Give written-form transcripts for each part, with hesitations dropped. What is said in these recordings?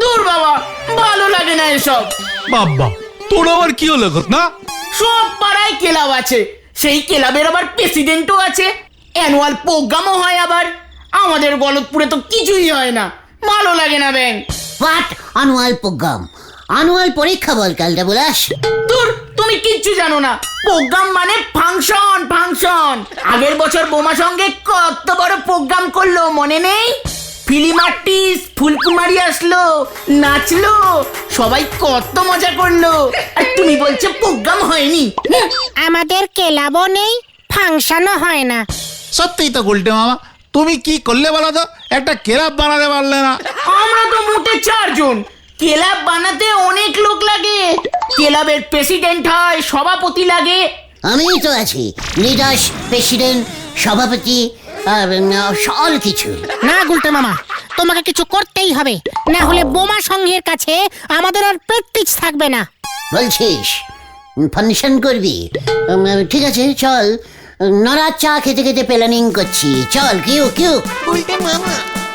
দূর বাবা, ভালো লাগে না এসব। বাবা, তোর আবার কি হলো ঘটনা? সব পাড়ায় ক্লাব আছে, সেই ক্লাবের আবার প্রেসিডেন্টও আছে, অ্যানুয়াল প্রোগ্রামও হয় আবার। আমাদের গলতপুরে তো কিছুই হয় না, ভালো লাগে না ব্যাং। What annual programme? আনুয়াল পরীক্ষা বল কালটা বলাস। দূর, তুমি কিচ্ছু জানো না। প্রোগ্রাম মানে ফাংশন, ফাংশন। আগের বছর বোমা সঙ্গে কত বড় প্রোগ্রাম করলো মনে নেই? ফিল্ম আর্টিস্ট ফুলকুমারি আসলো, নাচলো, সবাই কত মজা করলো। আর তুমি বলছো প্রোগ্রাম হয়নি? আমাদের ক্লাবও নেই, ফাংশনও হয় না। সত্যিই তো গুলটে মামা, তুমি কি করলে বলো তো? একটা ক্লাব বানাতে পারলে না? আমরা তো মোটে 4 জন। ক্লাব বানাতে অনেক লোক লাগে। ক্লাবের প্রেসিডেন্ট হয়, সভাপতি লাগে। আমিই তো আছি, লিডার, প্রেসিডেন্ট, সভাপতি, সব কিছু। না গুলটে মামা, তোমাকে কিছু করতেই হবে, না হলে বোমা সংঘের কাছে আমাদের আর প্র্যাকটিস থাকবে না। বলছিস ফাংশন করবি? ঠিক আছে চল, নড়ার চা খেতে খেতে প্ল্যানিং করছি। চল, কিউ কিউ।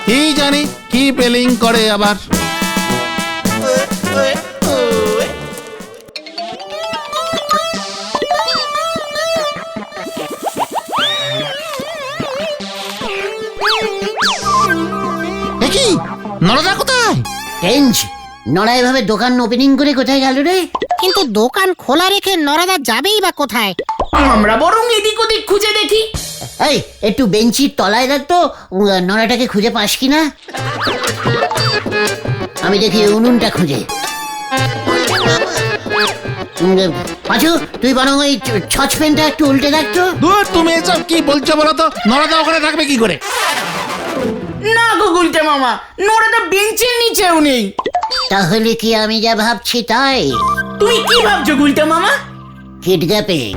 কি জানি কি পেলিং করে আবার। দেখি নরদা কোথায়? টেন্স, নড়া এভাবে দোকান ওপেনিং করে কোথায় গেল রে? কিন্তু দোকান খোলা রেখে নরাদা যাবেই বা কোথায়? আমরা বরং এদিক ওদিক খুঁজে দেখি। এই একটু বেঞ্চির তলায় রাখতো, নড়াটাকে খুঁজে পাস কিনা। আমি দেখি উনুনটা খুঁজে। পাঁচু, তুই বরং ওই সসপ্যানটা একটু উল্টে রাখতো। দূর, তুমি এসব কি বলছো বলো তো? নরদা ওখানে থাকবে কি করে? না গো গুলটে মামা, নোড়াটা বেঞ্চের নিচেও নেই। তাহলে কি আমি যা ভাবছি তাই? তুমি কি ভাবছো গুলটে মামা? কিডন্যাপিং,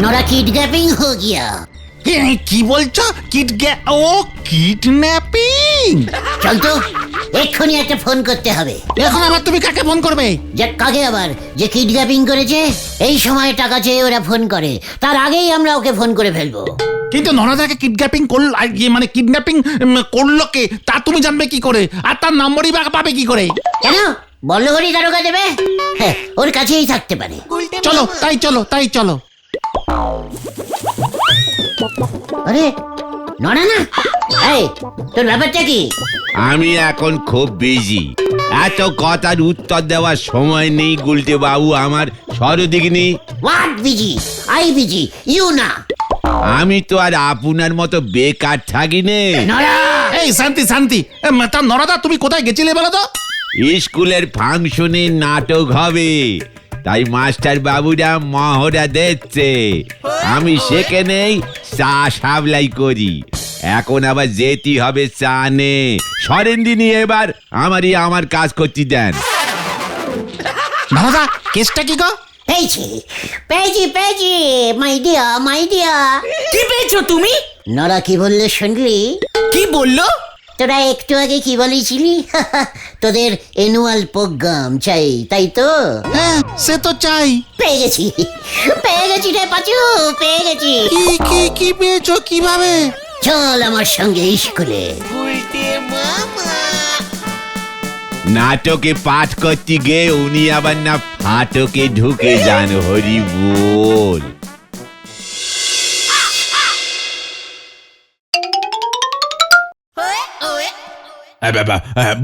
নড়া কিডন্যাপিং হো গিয়া। কি বলছো? কিডন্যাপিং? চল তো, এক্ষুনি একটা ফোন করতে হবে। এখন আবার তুমি কাকে ফোন করবে? যে কাকে আবার? যে কিডন্যাপিং করেছে। এই সময় টাকা চেয়ে ওরা ফোন করে, তার আগেই আমরা ওকে ফোন করে ফেলবো। কিন্তু নরদাকে কিডন্যাপিং করল, মানে কিডন্যাপিং করলো কে তা তুমি জানবে কি করে? আর তার নম্বরই বা পাবে কি করে? কেন বল্লভরি দারোগা দেবে? হ্যাঁ, ওর কাছেই থাকতে পারে। চলো তাই চলো। আরে নড়া না, এই তোর ব্যাপারটা কি? আমি এখন খুব বিজি, এত কথার উত্তর দেওয়ার সময় নেই গুলটে বাবু আমার। সরদিগনি, what busy? I busy, you না। আমি তো আর আপনার মতো বেকার থাকি নে। নড়া, এই শান্তি তা নরদা তুমি কোথায় গেছিলে বলো তো? স্কুলের ফাংশনে নাটক হবে, তাই মাস্টার বাবুরা মহড়া দিচ্ছে, আমি সেখানেই চা সাপ্লাই করি। এখন আবার যেতে হবে চা নে। সরেন্দিনী এবার আমার কাজ করতে দেন। নরদা, কেসটা কি গো? পেয়েছি পেয়েছি, মাই ডিয়ার। কি পেয়েছো তুমি? নড়া কি বললে শুনলি? কি বললো? তোরা একটু আগে কি বলেছিলি? তোদের অ্যানুয়াল প্রোগ্রাম চাই, তাই তো? হ্যাঁ, সে তো চাই। পেয়ে গেছি রে পাচু, পেয়ে গেছি। কি পেয়েছো? কিভাবে? চল আমার সঙ্গে স্কুলে। নাটকে পাঠ করতে গিয়ে উনি আবার না ফাটকে ঢুকে যান। হরি বল।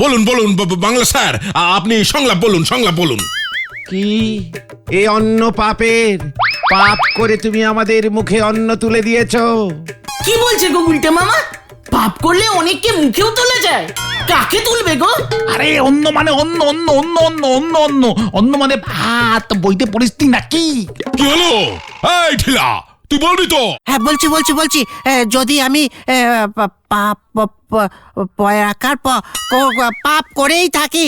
বলুন বাংলা স্যার, আপনি সংলাপ বলুন। কি এ অন্ন পাপের? পাপ করে তুমি আমাদের মুখে অন্ন তুলে দিয়েছো। কি বলছে গো গুলটে মামা? পাপ করলে অনেককে মুখেও তোলা যায়? কাকে তুলবে গো? আরে অন্য মানে অন্য মানে ভাত। বইতে পরিস্থিতি নাকি? কি হলো? এই ঢিলা, তুই বলবি তো? হ্যাঁ বলছি। যদি আমি পাপ করেই থাকি,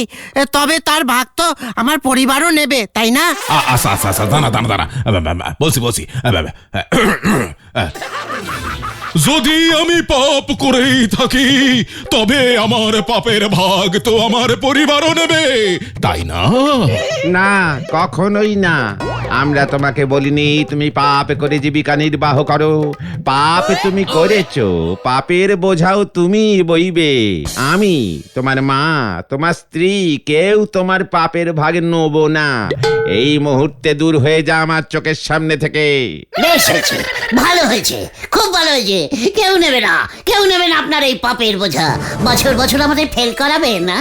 তবে তার ভাগ তো আমার পরিবারও নেবে, তাই না? আচ্ছা, দাঁড়া, বলছি। যদি আমি পাপ করেই থাকি, তবে আমার পাপের ভাগ তো আমার পরিবারও নেবে, তাই না? না, কখনোই না। আমরা তোমাকে বলিনি তুমি পাপ করে জীবিকা নির্বাহ করো। পাপ তুমি করেছো, পাপের বোঝাও তুমি বইবে। আমি, তোমার মা, তোমার স্ত্রী, কেউ তোমার পাপের ভাগ নেবো না। এই মুহূর্তে দূর হয়ে যা আমার চোখের সামনে থেকে। বেশ হয়েছে, ভালো হয়েছে, খুব ভালো হয়েছে। কেউ নেবে না, কেউ নেবে না আপনার এই পাপের বোঝা। বছর বছর আমাদের ফেল করাবেন না,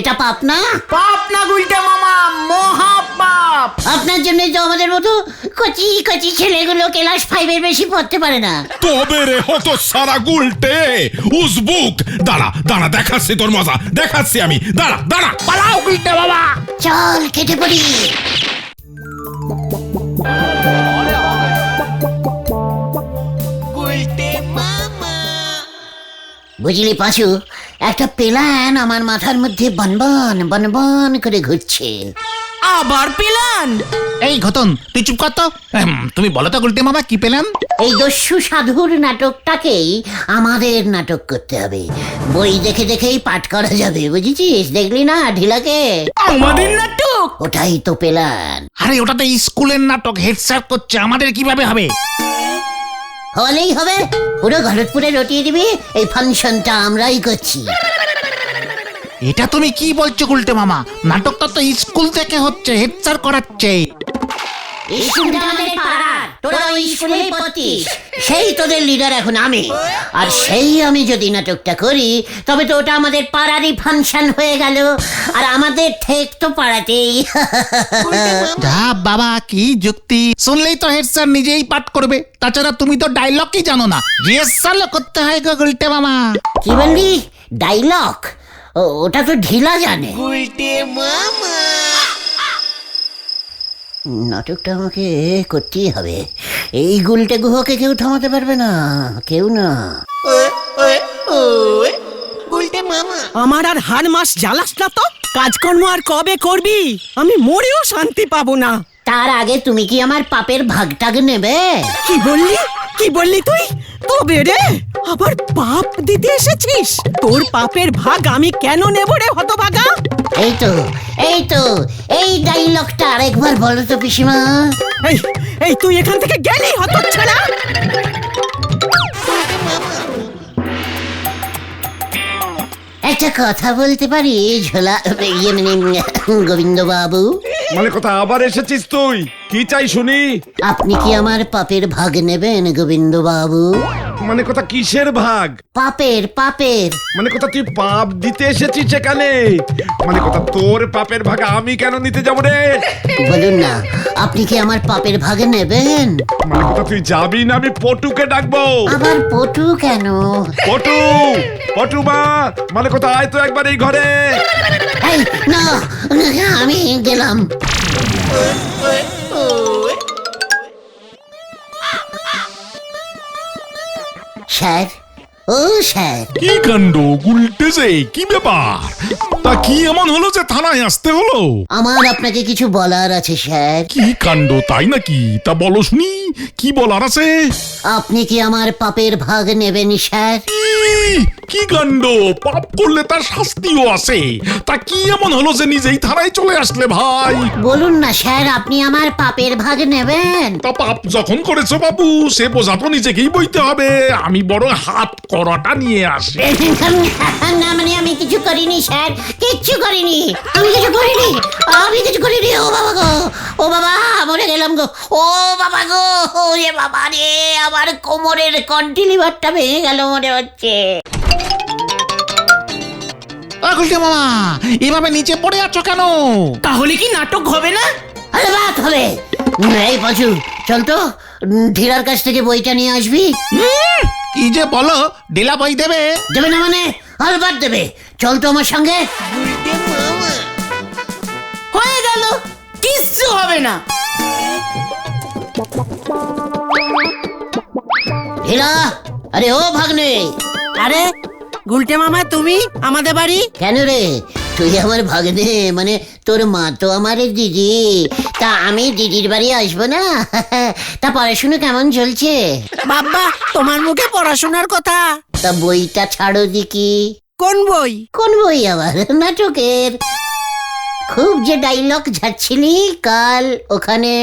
এটা পাপ না? পাপ না গুলটে মামা, মহা পাপ। আপনার জন্য তো আমাদের মতো কচি কচি ছেলেগুলো ক্লাস 5-এর বেশি পড়তে পারে না। তবে রে হতো সারা গুলটে উসবুক। দাঁড়া দাঁড়া, দেখাচ্ছি তোর মজা, দেখাচ্ছি আমি। দাঁড়া দাঁড়া, পালাও গুলটে বাবা। চল কেটে পড়ি। বুঝলি পাঁচু, একটা প্ল্যান আমার মাথার মধ্যে বনবন বনবন করে ঘুরছে। আবার পেলান? এই ঘটন, তুই চুপ কর তো। তুমি বলো তো গুলটে মামা, কি পেলেন? এই দস্যু সাধুর নাটকটাকেই আমাদের নাটক করতে হবে। বই দেখে দেখেই পাঠ করা যাবে, বুঝেছিস? দেখলি না ঢিলাকে? আমাদের নাটক? ওটাই তো প্ল্যান। আরে ওটা তো স্কুলের নাটক, হেড স্যার করছে, আমাদের কিভাবে হবে? হলেই হবে, পুরো ঘরতপুরে রটিয়ে দিবি। এই ফাংশনটা আমরাই করছি। এটা তুমি কি বলছো গুলটে মামা? নাটকটা তো স্কুল থেকে হচ্ছে, হেড স্যার করাচ্ছে। স্কুলটা আমাদের পাড়ার, তোরা ওই স্কুলেই পড়তিস। সেই তোদের লিডার এখন আমি। আর সেই আমি যদি নাটকটা করি, তবে তো ওটা আমাদের পাড়ারই ফাংশন হয়ে গেল। আর আমাদের ঠেক তো পাড়াতেই। যা বাবা, কি যুক্তি! শুনলেই তো হেড স্যার নিজেই পাঠ করবে। তাছাড়া তুমি তো ডায়লগই জানো না, রিহার্সাল করতে হয় গো গুলটে মামা। কি বললি? ডায়লগ? ওটা তো ঢিলা জানে। নাটকটা আমাকে করতেই হবে। এই গুলটে গুহকে কেউ থামাতে পারবে না, কেউ না। আমার আর হার মাস জ্বালাস না তো। কাজকর্ম আর কবে করবি? আমি মরেও শান্তি পাবো না। তার আগে তুমি কি আমার পাপের ভাগটাকে নেবে? কি বললি? কি বললি তুই? তবে রে, আবার পাপ দিতে এসেছিস? তোর পাপের ভাগ আমি কেন নেব রে হতভাগা? এই তো, এই তো, এই ডায়লগটা আরেকবার বলো তো পিসিমা। এই এই তুই এখান থেকে গেলি হতচ্ছাড়া। একটা কথা বলতে পারি ঝোলা, ইয়ে মানে গোবিন্দ বাবু? মানে কথা আবার এসেছিস তুই? কি চাই শুনি? আপনি কি আমার পাপের ভাগ নেবেন গোবিন্দ বাবু? মানে কথা কিসের ভাগ? পাপের, পাপের। মানে কথা তুই পাপ দিতে এসেছিস সেখানে? মানে কথা তোর পাপের ভাগ আমি কেন নিতে যাবো রে? বলুন না, আপনি কি আমার পাপের ভাগ নেবেন? মানে কথা তুই যাবি না, আমি পটুকে ডাকবো। আবার পটু কেন? পটু, পটু মা, মানে কথা আয় তো একবার এই ঘরে। এই না, আমি গেলাম। স্যার, ও স্যার। কি কাণ্ড গুলটে যে, কি ব্যাপার? তা কি এমন হলো যে থানায় আসতে হলো? আমার আপনাকে কিছু বলার আছে স্যার। কি কাণ্ড, তাই নাকি? তা বলো শুনি, কি বলার আছে? আপনি কি আমার পাপের ভাগ নেবেন স্যার? কি কাণ্ড! পাপ করলে তার শাস্তিও আছে। তা কি এমন হলো যে নিজেই থানায় চলে আসলে ভাই? বলুন না স্যার, আপনি আমার পাপের ভাগ নেবেন? তা পাপ যখন করেছো বাবু, সে বোঝা তো নিজেকেই বইতে হবে। আমি বড় হাত করাটা নিয়ে আসি। না মানে আমি কিছু করিনি স্যার, কিচ্ছু করিনি। আমি কিছু করিনি, আমি কিছু করিনি। ও বাবা গো, ও বাবা, মরে গেলাম গো। ও বাবা গো, ওরে বাবা রে, আমার কোমরের কন্টিলিভারটা ভেঙে গেল মনে হচ্ছে। গুলটে মামা, এভাবে নিচে পড়ে আছো কেন? তাহলে কি নাটক হবে না? আরে বাত হবে। এই পাঁচু, চল তো ঢিলার কাছ থেকে বইটা নিয়ে আসবি। কি যে বলো, ডিলা বই দেবে? দেবে না মানে? আলবাত দেবে। চল তো আমার সঙ্গে। হয়ে গেল, কিচ্ছু হবে না। ঢিলা, আরে ও ভাগ্নে। আরে গুলটে মামা, তুমি আমাদের বাড়ি? কেন রে, তুই আমার ভাগ্নে? মানে তোর মা তো আমার দিদি, তা আমি দিদির বাড়ি আসবো না? তা পড়াশুনো কেমন চলছে? বাবা, তোমার মুখে পড়াশোনার কথা। তা বইটা ছাড়ো দেখি। কোন বই? কোন বই আবার? নাটকের। খুব যে ডায়লগ ঝাড়ছিলি কাল ওখানে।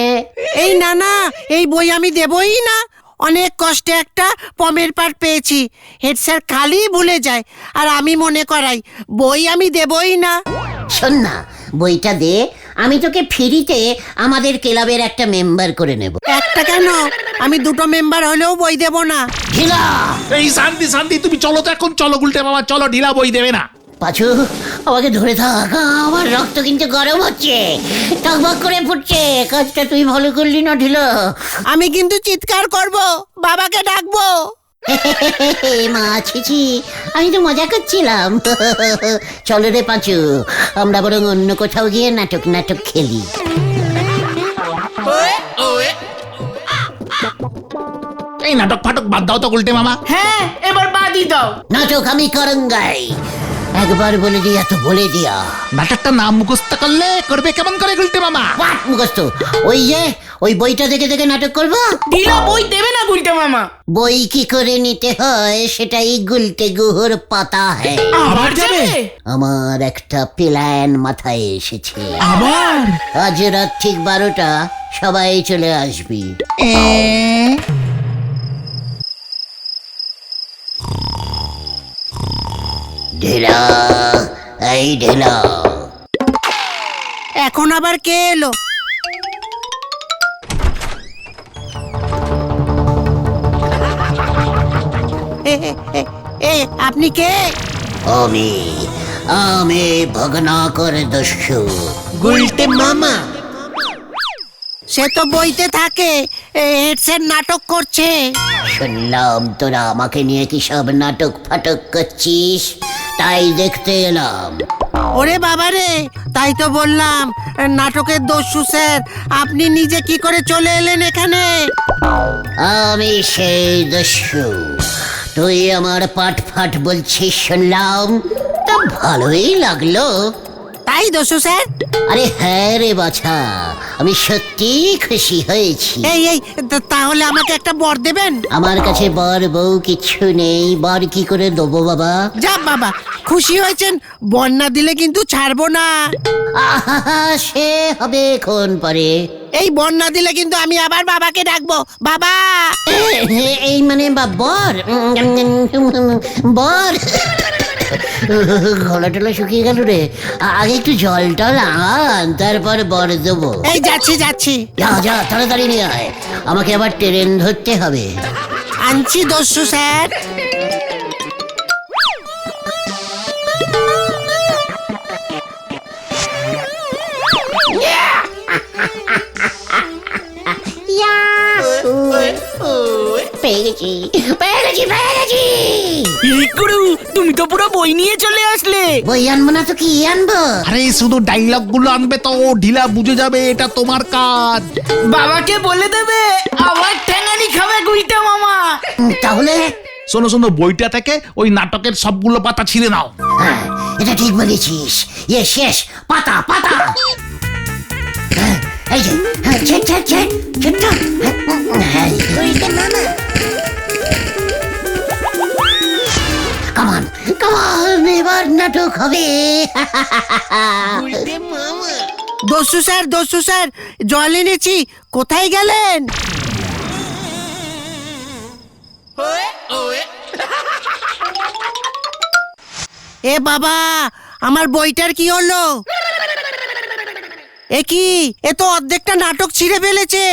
এই না না, এই বই আমি দেবই না। অনেক কষ্টে একটা পমের পাঠ পেয়েছি, হেড স্যার খালি ভুলে যায় আর আমি মনে করাই, বই আমি দেবই না। শোন না, বইটা দে, আমি তোকে ফ্রিতে আমাদের ক্লাবের একটা মেম্বার করে নেব। একটা কেন, আমি দুটো মেম্বার হলেও বই দেব না। ঢিলা এই শান্তি শান্তি, তুমি চলো তো এখন, চলো গুলটে মামা, চলো, ঢিলা বই দেবে না। পাঁচু, আমাকে ধরে থাক, আমার রক্ত কিন্তু গরম হচ্ছে, টকবক করে ফুটছে। কাজটা তুই ভালো করলি না ঢিলা। আমি কিন্তু চিৎকার করব, বাবাকে ডাকবো। মা ছিছি, আমি তো মজা করছিলাম। চলো রে পাঁচু, আমরা বরং অন্য কোথাও গিয়ে নাটক নাটক খেলি। এই নাটক ফাটক বাদ দাও তো গুলটে মামা। হ্যাঁ, এবার বাদই দাও। নাটক আমি করঙ্গাই, একবার বলে দিয়া তো বলে দিয়া। নাটকটা নাম মুখস্থ করলে করবে কেমন করে গুলটে মামা? পাট মুখস্থ, ওই যে ওই বইটা দেখে দেখে নাটক করবো। ঢিলা বই দেবে না গুলটে মামা। বই কি করে নিতে হয় সেটাই গুলটে গুহর পাতা হ্যাঁ। আবার যাবে? আমার একটা প্ল্যান মাথায় এসেছে। আবার? আজ রাত ঠিক 12টা সবাই চলে আসবি। ঢেলা, এই ঢেলা। এখন আবার কে এলো? আপনি কে? আমি আমি ভগ্নাকর দস্যু গুলটে মামা। সে তো বইতে থাকে, হেড স্যার নাটক করছে। শুনলাম তোরা আমাকে নিয়ে কি সব নাটক ফাটক করছিস, তাই দেখতে এলাম। ওরে বাবা রে, তাই তো বললাম নাটকের দস্যু স্যার, আপনি নিজে কি করে চলে এলেন এখানে? আমি সেই দস্যু, তুই আমার পাট ফাট বলছিস শুনলাম, তা ভালোই লাগলো। তাই দস্যু স্যার? আরে হ্যাঁ রে বাছা, আমি সত্যি খুশি হয়েছি। এই এই তাহলে আমাকে একটা বর দেবেন? আমার কাছে বর বউ কিছু নেই, বর কি করে দেবো বাবা? যা বাবা, খুশি হয়েছেন, বর না দিলে কিন্তু ছাড়বো না। আহা, সে হবে কোন পরে। এই বর না দিলে কিন্তু আমি আবার বাবাকে ডাকবো, বাবা। এই মানে বর বর। গলা টলা শুকিয়ে গেল রে, আগে একটু জল টল আন, তারপর বর দেবো। এই যাচ্ছি যাচ্ছি। যা যা তাড়াতাড়ি নিয়ে আয়, আমাকে আবার ট্রেন ধরতে হবে। আনছি দস্যু স্যার। পেয়ে গেছি পেয়ে গেছি পেয়ে গেছি। এই গুরু, তুমি তো পুরো বই নিয়ে চলে আসলে। বই আনবো না তো কি আনবো? আরে শুধু ডায়লগ গুলো আনবে তো, ঢিলা বুঝে যাবে এটা তোমার কাজ। বাবাকে বলে দেবে আবার ঠ্যাঙানি খাবে গুলটে মামা। তাহলে শোনো শোনো, বইটা থেকে ওই নাটকের সবগুলো পাতা ছিঁড়ে নাও। হ্যাঁ, এটা ঠিক বলেছিস। শেষ পাতা পাতা। হ্যাঁ, এই যে হ্যাঁ, ছেড় ছেড় ছেড় ছেড় তো। হ্যাঁ, কামান কামান, এবার নাটক হবে। দস্যু স্যার, জল এনেছি, কোথায় গেলেন? এ বাবা, আমার বইটার কি হলো? এ কি, এ তো অর্ধেকটা নাটক ছিঁড়ে ফেলেছে।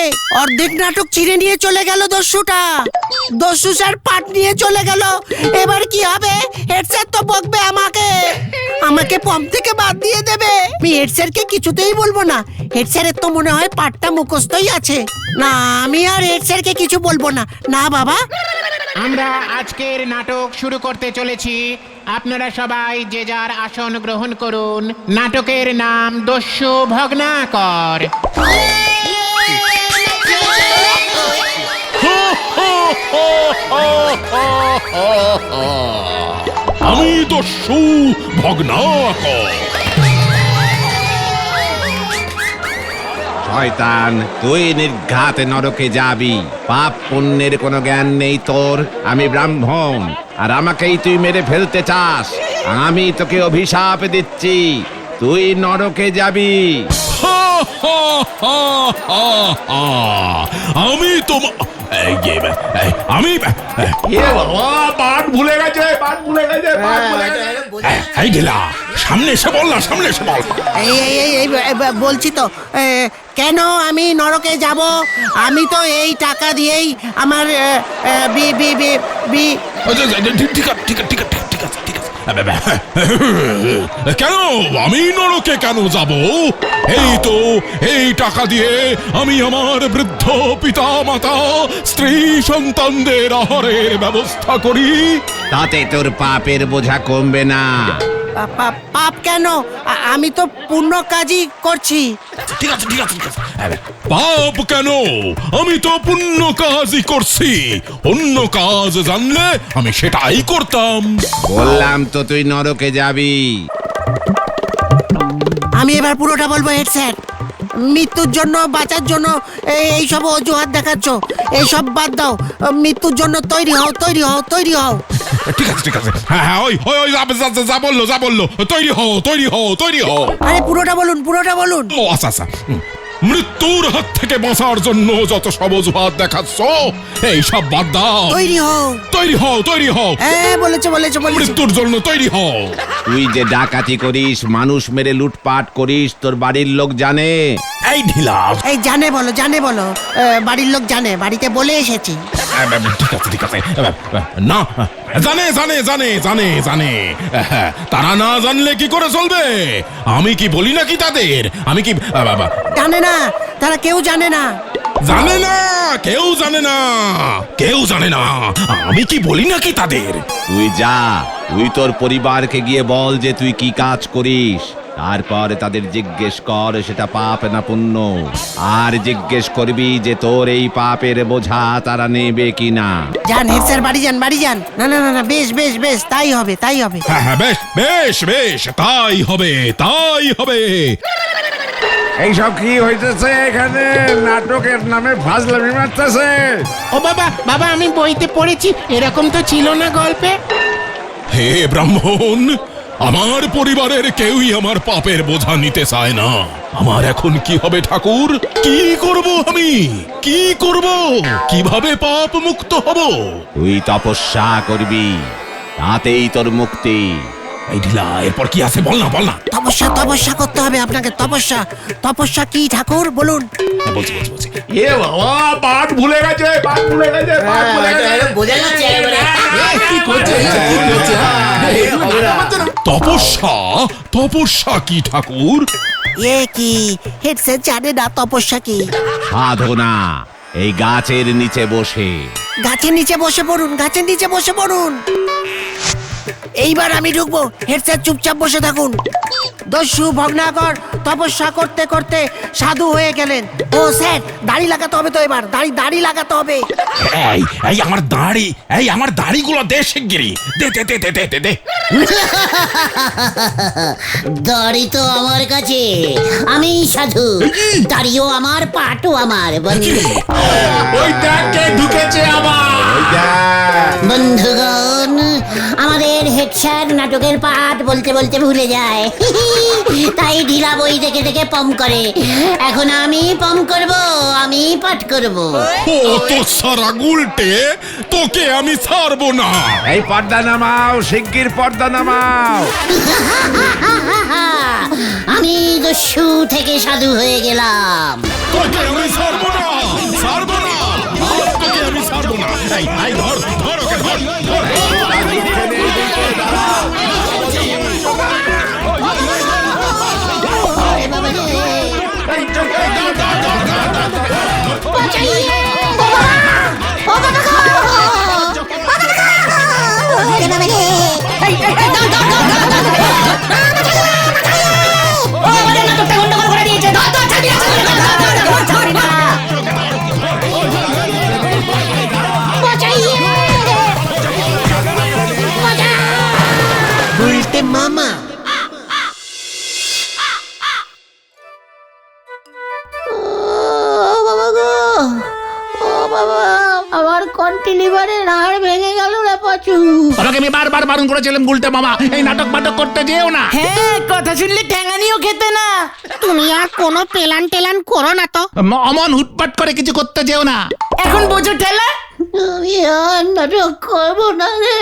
অর্ধেক নাটক ছিঁড়ে নিয়ে চলে গেল দস্যুটা। দস্যু স্যার পাট নিয়ে চলে গেল, এবার কি হবে? হেড স্যার তো বকবে আমাকে পম থেকে বাদ দিয়ে দেবে। আমি হেড স্যারকে কিছুতেই বলবো না, হেড স্যারের তো মনে হয় পাটটা মুখস্থই আছে। না, আমি আর হেড স্যারকে কিছু বলবো না। না বাবা, আমরা আজকের নাটক শুরু করতে চলেছি। আপনারা সবাই যে যার আসন গ্রহণ করুন। নাটকের নাম দস্যু ভগ্নাকর। আমি দস্যু ভগ্নাকর। শয়তান, তুই নির্ঘাত নরকে যাবি। পাপ পুণ্যের কোনো জ্ঞান নেই তোর। আমি ব্রাহ্মণ, আর আমাকেই তুই মেরে ফেলতে চাস। আমি তোকে অভিশাপ দিচ্ছি, তুই নরকে যাবি। হা, হা, হা, হা, হা। আমি তোমার আমি বাট ভুলে গেছে, বাট ভুলে গেছে, বাট ভুলে গেছে। এই ঢিলা, সামনে এসে বল না, সামনে এসে বল। বলছি তো কেন আমি নরকে যাব? আমি তো এই টাকা দিয়েই আমার ঠিক আছে, ঠিক আছে, ঠিক আছে, ঠিক আছে, ঠিক আছে। কেন আমি নরকে কেন যাব? এই তো এই টাকা দিয়ে আমি আমার বৃদ্ধ পিতা মাতা স্ত্রী সন্তানদের আহারের ব্যবস্থা করি। তাতে তোর পাপের বোঝা কমবে না। পাপ কেন? আমি তো পুণ্য কাজই করছি। ঠিক আছে, ঠিক আছে, ঠিক আছে। পাপ কেন? আমি তো পুণ্য কাজই করছি। অন্য কাজ জানলে আমি সেটাই করতাম। বললাম তো তুই নরকে যাবি। আমি এবার পুরোটা বলবো হেড স্যার। মৃত্যুর জন্য বাঁচার জন্য এইসব অজুহাত দেখাচ্ছ, এইসব বাদ দাও। মৃত্যুর জন্য তৈরি হও, তৈরি হও, তৈরি হও। ঠিক আছে, ঠিক আছে। হ্যাঁ, হ্যাঁ, ওই ওই ওই যা বললো, যা বললো। তৈরি হও, তৈরি হও, তৈরি হও। আরে পুরোটা বলুন, পুরোটা বলুন। ও আচ্ছা, আচ্ছা। মৃত্যুর হাত থেকে বাঁচার জন্য যত সব অজুহাত দেখাচ্ছ, এই সব বাদ দাও। তৈরি হও, তৈরি হও, তৈরি হও। হ্যাঁ বলেছে, বলেছে, বলেছে। মৃত্যুর জন্য তৈরি হও। তুই যে ডাকাতি করিস, মানুষ মেরে লুটপাট করিস, তোর বাড়ির লোক জানে? এই ঢিলা। এই জানে বলো, জানে বলো। বাড়ির লোক জানে, বাড়িতে বলে এসেছি। ঠিক আছে, ঠিক আছে। না, জানে, জানে, জানে, জানে, জানে। তারা না জানলে কি করে চলবে? আমি কি বলি নাকি তাদের? আমি কি জানে না, তারা কেউ জানে না। জানে না, কেউ জানে না, কেউ জানে না। আমি কি বলি নাকি তাদের? তুই যা, তুই তোর পরিবারকে গিয়ে বল যে তুই কি কাজ করিস। তারপর তাদের জিজ্ঞেস কর সেটা পাপ না পুণ্য। আর জিজ্ঞেস করবি যে তোর এই পাপের বোঝা তারা নেবে কিনা। যান হেড স্যার, বাড়ি যান, বাড়ি যান। না না না না, বেশ বেশ বেশ, তাই হবে, তাই হবে। হ্যাঁ, হ্যাঁ, বেশ, বেশ, বেশ, তাই হবে, তাই হবে। এইসব কি হইতেছে এখানে? নাটকের নামে ফাজলামি মারতেছে। ও বাবা, বাবা আমি বইতে পড়েছি, এরকম তো ছিল না গল্পে। হে ব্রাহ্মণ, আমার পরিবারের কেউই আমার পাপের বোঝা নিতে চায় না। আমার এখন কি হবে ঠাকুর? কি করব আমি? কি করব? কিভাবে পাপ মুক্ত হব? তুই তপস্যা করবি, তাতেই তোর মুক্তি। এই ঢিলা, এরপর কি আছে বল না, বল না। তপস্যা, তপস্যা করতে হবে আপনাকে। তপস্যা, তপস্যা কি ঠাকুর বলুন? বলছি, বলছি, বলছি। এ বাবা, পাঠ ভুলে গেছে, পাঠ ভুলে গেছে, পাঠ ভুলে গেছে। বোঝা যাচ্ছে এবারে। তপস্যা, তপস্যা কি ঠাকুর? এ কি হেড স্যার জানে না তপস্যা কি? সাধনা, এই গাছের নিচে বসে। গাছের নিচে বসে পড়ুন, গাছের নিচে বসে পড়ুন। এইবার আমি ঢুকবো, হেড স্যার চুপচাপ বসে থাকুন। দস্যু ভগ্নাকর তপস্যা করতে করতে সাধু হয়ে গেলেন। ও স্যার, দাড়ি লাগাতে হবে তো এবার, দাড়ি লাগাতে হবে। এই এই আমার দাড়ি, এই আমার দাড়িগুলো দে শিগগিরি, দে দে দে দে দে দে। দাড়ি তো আমার কাছে, আমি সাধু। দাড়িও আমার, পাটও আমার। ওই দেখে ঢুকেছে আবার। বন্ধুগণ, আমাদের হেড স্যার নাটকের পাঠ বলতে বলতে ভুলে যায়, তাই ঢিলা বই দেখে দেখে পম করে। এখন আমি পম করব, আমি পাঠ করব। ও তো সারা গুলটে, তোকে আমি ছাড়বো না। এই পর্দা নামাও, শিগগির পর্দা নামাও। আমি দস্যু থেকে সাধু হয়ে গেলাম। তোকে আমি ছাড়বো না, ছাড়বো না, তোকে আমি ছাড়বো না। এই এই ধর, ধর ওকে, ধর, ধর। মামা আমার কন্টিলিভারের হাড় ভেঙে গেল রে পাচু। তোমাকে আমি বারবার বারণ করেছিলাম গুলটে মামা, এই নাটক মাটক করতে যেও না। হ্যাঁ, কথা শুনলে ঠ্যাঙানিও খেতে না। তুমি আর কোনো পেলান টেলান করো না তো। অমন হুটপাট করে কিছু করতে যেও না। এখন বোঝো ঠেলা। আমি আর নাটক করবো না রে।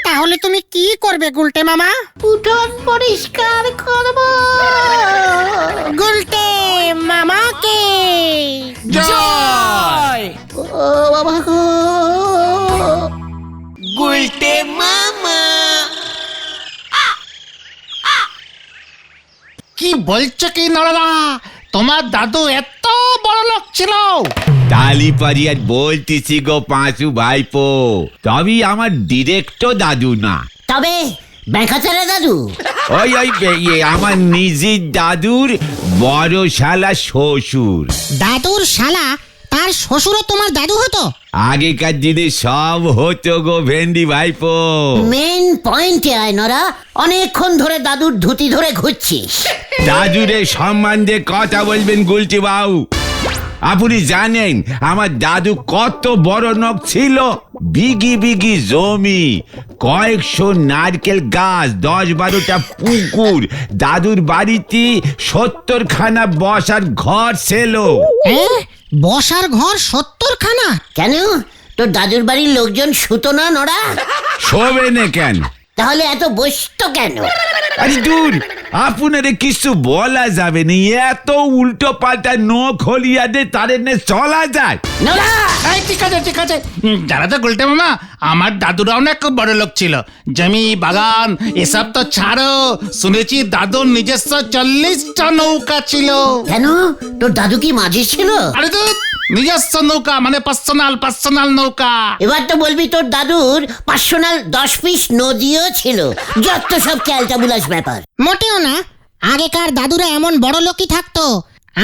তাহলে তুমি কি করবে গুলটে মামা? উঠোন পরিষ্কার করবো। গুলটে মামাকে জয়। ও বাবা গো। গুলটে মামা। কি বলছো কি নরদা, তোমার দাদু এত বড় লোক ছিল? তালি পারি আর বলতেছি গো পাঁচু ভাইপো, তবে আমার ডিরেক্ট দাদু না, তবে ব্যাংকাচারা দাদু। ওই আমার নিজের দাদুর বড় শালা শ্বশুর। দাদুর শালা, তার শ্বশুরও তোমার দাদু হতো? আগেকার দিনে সব হতো গো ভেন্ডি ভাইপো। মেন পয়েন্টে আয় নরা, অনেকক্ষণ ধরে দাদুর ধুতি ধরে ঘুরছিস। দাদুরে সম্মান দিয়ে কথা বলবেন গুলটি বাবু। আপনি জানেন আমার দাদু কত বড় নখ ছিল? বিঘি বিঘি জমি, কয়েকশো নারকেল গাছ, 10-12টা পুকুর, দাদুর বাড়িতে 70খানা বসার ঘর ছিল। বসার ঘর 70খানা? কেন, তোর দাদুর বাড়ির লোকজন শুতো না নরা? শোবে না কেন? তাহলে এত বসতো কেন? আরে দূর, আপনারে কিছু বলা যাবে না, এত উল্টো পাল্টা নখ হলিয়া দে তারে নে চলা যায়। নরা, এই ঠিক আছে ঠিক আছে, জানা তো গুলটে মামা, আমার দাদুরা অনেক বড় লোক ছিল, জমি বাগান এসব তো ছাড়ো, শুনেছি দাদুর নিজস্ব 40টা নৌকা ছিল। কেন, তোর দাদু কি মাঝি ছিল? আরে তো নিজস্ব নৌকা মানে পার্সোনাল নৌকা। এবার তো বলবি তোর দাদুর পার্সোনাল 10 পিস নদীও ছিল। যত সব ক্যালটাবুলাস ব্যাপার। মোটেও না, আগেকার দাদুরা এমন বড় লোকই থাকতো।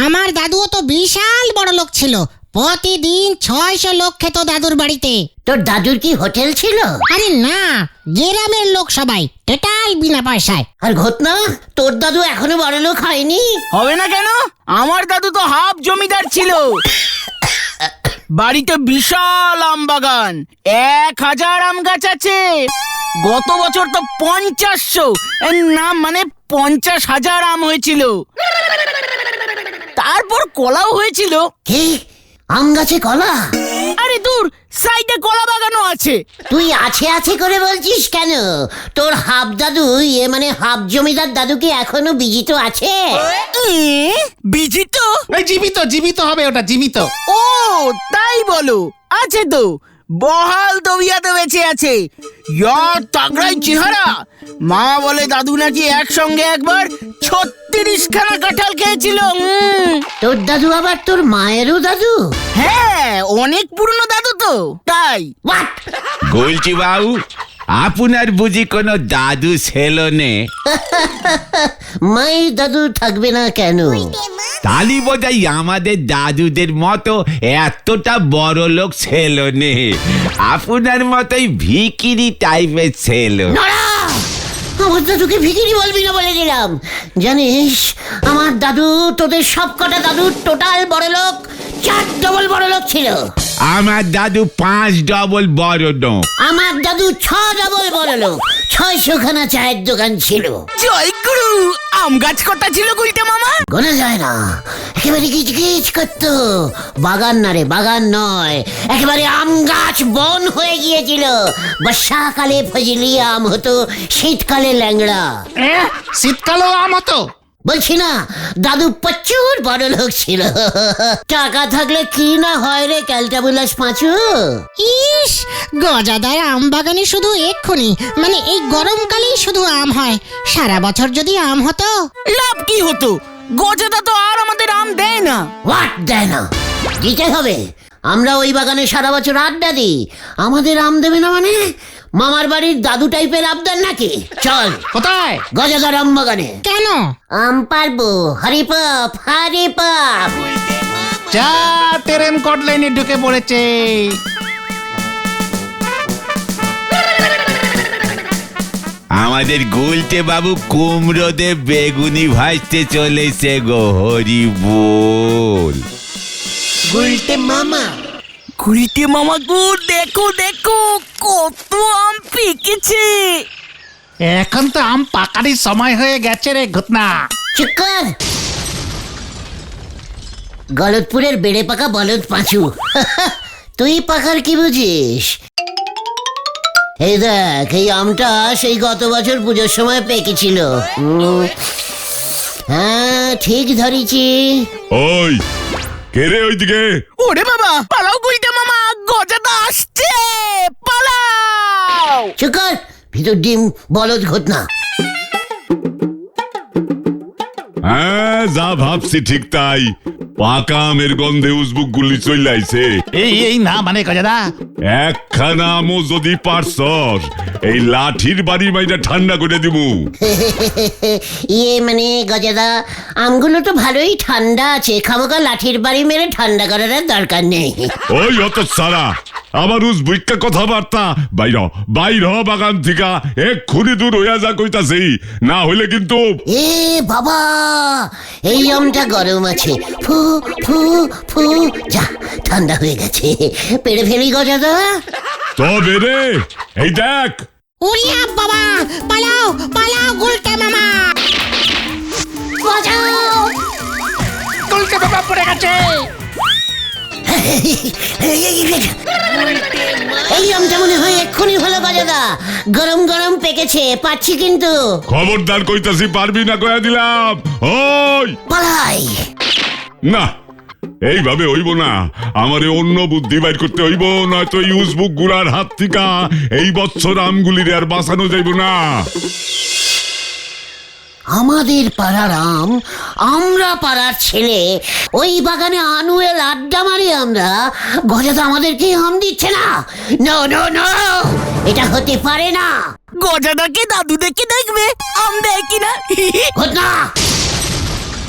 আমার দাদুও তো বিশাল বড় লোক ছিল, প্রতিদিন 600 লোক খেত দাদুর বাড়িতে। তোর দাদুর কি হোটেল ছিল? আরে না, গ্রামের লোক সবাই টোটাল বিনা পয়সায়। আর ঘটনা, তোর দাদু এখনো বড় লোক হয়নি? হবে না কেন? আমার দাদু তো হাফ জমিদার ছিল। বাড়িতে বিশাল আম বাগান, 1000 আম গাছ আছে। গত বছর তো 500 না মানে 50,000 আম হয়েছিল। তারপর কলাও হয়েছিল। কি, আম গাছে কলা? আরে দূর, সাইডে কলা বাগানও আছে। তুই আছে আছে করে বলছিস কেন? তোর হাফ দাদু, মানে হাফ জমিদার দাদু কি এখনো বিজিত আছে? বিজিত? এই জীবিত হবে ওটা, জীবিত। ও তাই বলো, আছে তো, বহাল তবিয়াতে বেঁচে আছে। তাগড়াই চেহারা। মা বলে দাদু নাকি একসঙ্গে একবার 36খানা কাঁঠাল খেয়েছিল। তোর দাদু আবার তোর মায়েরও দাদু? হ্যাঁ, অনেক পুরনো দাদু তো, তাই। গুলটি বাবু, আপনার বুঝি কোনো দাদু ছিল নে? মায়ের দাদু থাকবে না কেন? তালি বোধহয় আমাদের দাদুদের মতো এতটা বড় লোক ছিল নে, আপনার মতোই ভিকিরি টাইপের ছিল। আমার দাদুকে ভিখিরি বলবি না বলে দিলাম। জানিস, আমার দাদু তোদের সব কটা দাদুর টোটাল বড় লোক 4 ডবল বড় লোক ছিল। আমার দাদু 5 ডবল বড় লোক। আমার দাদু 6 ডবল বড় লোক, 600খানা চায়ের দোকান ছিল। জয় গুরু। আম গাছ কটা ছিল গুলটে মামা? গোনা যায় না, একেবারে গিজগিজ করতো। বাগান না রে, বাগান নয়, একেবারে আম গাছ বন হয়ে গিয়েছিল। বর্ষাকালে ফজলি আম হতো, শীতকালে ল্যাংড়া। শীতকালেও আম হতো? বলছি না, দাদু প্রচুর বড় লোক ছিল। টাকা থাকলে কি না হয় রে ক্যালটাবুলাস পাঁচু। ইস, গজাদার আম বাগানে শুধু এক্ষুনি মানে এই গরমকালেই শুধু আম হয়। সারা বছর যদি আম হতো। লাভ কি হতো? গজাদা তো আর আমাদের আম দেয় না। হোয়াট দেয় না? দিতে হবে। আমরা ওই বাগানে সারা বছর আড্ডা দিই, আমাদের আম দেবে না মানে? মামার বাড়ির দাদু টাইপের আবদার নাকি? চল। কোথায়? গজাদার আম বাগানে। কেন? আম পারবো, হরিপাপ হরিপাপ। যা, ট্রেন কট লাইনে ঢুকে পড়েছে। আমাদের গুলটে বাবু কুমড়ো দে বেগুনি ভাজতে চলেছে গো, হরি বল। গুলটে মামা গো, দেখো দেখো কত আম পেয়ে পেকেছে। এখন তো আম পাকারই সময় হয়ে গেছে রে ঘটনা। চুপ কর। গলতপুরের বেড়ে পাকা বলদ পাঁচু। তুই পাকার কি বুঝিস? এই দেখ, এই আমটা সেই গত বছর পুজোর সময় পেকেছিল। হ্যাঁ, ঠিক ধরেছি। ওই কে রে ওইদিকে? ওরে বাবা, পালাও গুলটে মামা, গজাদা আসছে, পালাও। চুপ কর, ভিতর ডিম বলদ ঘটনা। হ্যাঁ, যা ভাবছি ঠিক তাই। পাকা আমের গন্ধে উজবুক গুলি চলে আইছে। এই না মানে গজাদা, একখানা আমও যদি পারছস, এই লাঠির বাড়ি মাইরা ঠান্ডা করে দিমু। ইয়ে মানে গজাদা, আমগুলো তো ভালোই ঠান্ডা আছে, খামোকা লাঠির বাড়ি মেরে ঠান্ডা করার আর দরকার নেই। ওই অত সারা আমার উজবুক্কা কথাবার্তা বাইর বাইর হ বাগান থেকে, এক্ষুনি দূর হইয়া যা কইতাছি, না হইলে কিন্তু। এ বাবা, এই আমটা গরম আছে, ফু ফু ফু, যা ঠান্ডা হয়ে গেছে, পেড়ে ফেলি গজাদা। তবে রে, এই দেখ। উড়িয়া বাবা, পালাও পালাও গুলটে মামা। বাঁচাও! গুলটে মামা পড়ে গেছে। এই আমটা মনে হয় এক্ষুনি হলো গজাদা, গরম গরম পেকেছে, পাচ্ছি কিন্তু। খবরদার কইতাছি, পারবি না কয়া দিলাম। ওই পালাই। না, এইভাবে হইব না, আমারে অন্য বুদ্ধি বাইর করতে হইব, নয়তো ইউজবুক গুলার হাত থেকে এই বছর আমগুলির আর বাঁচানো যাইব না। আমাদের পাড়ার আম, আমরা পাড়ার ছেলে, ওই বাগানে আনুয়েল আড্ডা মারি আমরা, গজাদা আমাদেরকে আম দিচ্ছে না। নো নো নো, এটা হতে পারে না। গজাদাকে দাদু দেখে দেখবে, আম দেয় কিনা। ঘটনা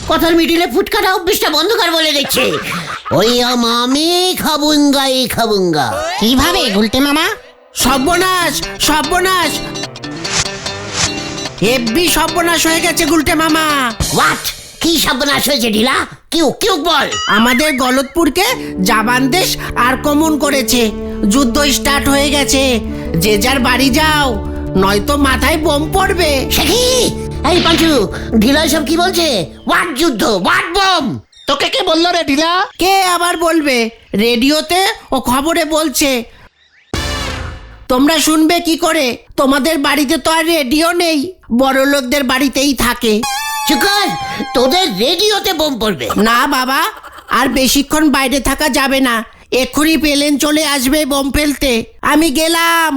কথার মিডিলে ফুটকাটা অভ্যেসটা বন্ধ কর বলে দিচ্ছে। ওই আম আমি খাবুঙ্গাই খাবুঙ্গা। কিভাবে গুলটে মামা? সর্বনাশ সর্বনাশ, হেব্বি সর্বনাশ হয়ে গেছে গুলটে মামা। হোয়াট? কি সর্বনাশ হয়েছে ঢিলা? কিউ কিউ বল। আমাদের গলতপুরকে জাবান দেশ আর কমন করেছে, যুদ্ধ স্টার্ট হয়ে গেছে, যে যার বাড়ি যাও, নয়তো মাথায় বোম পড়বে। সে কি? এই পাঁচু, ঢিলা সব কি বলছে? হোয়াট যুদ্ধ, হোয়াট বম? তোকে কে বললো রে ঢিলা? কে আবার বলবে? রেডিওতে ও খবরে বলছে। তোমরা শুনবে কি করে? তোমাদের বাড়িতে তো আর রেডিও নেই, বড় লোকদের বাড়িতেই থাকে। চুকার, তোদের রেডিওতে বোম পড়বে? না বাবা, আর বেশিক্ষণ বাইরে থাকা যাবে না, এক্ষুনি প্লেন চলে আসবে বোম ফেলতে। আমি গেলাম।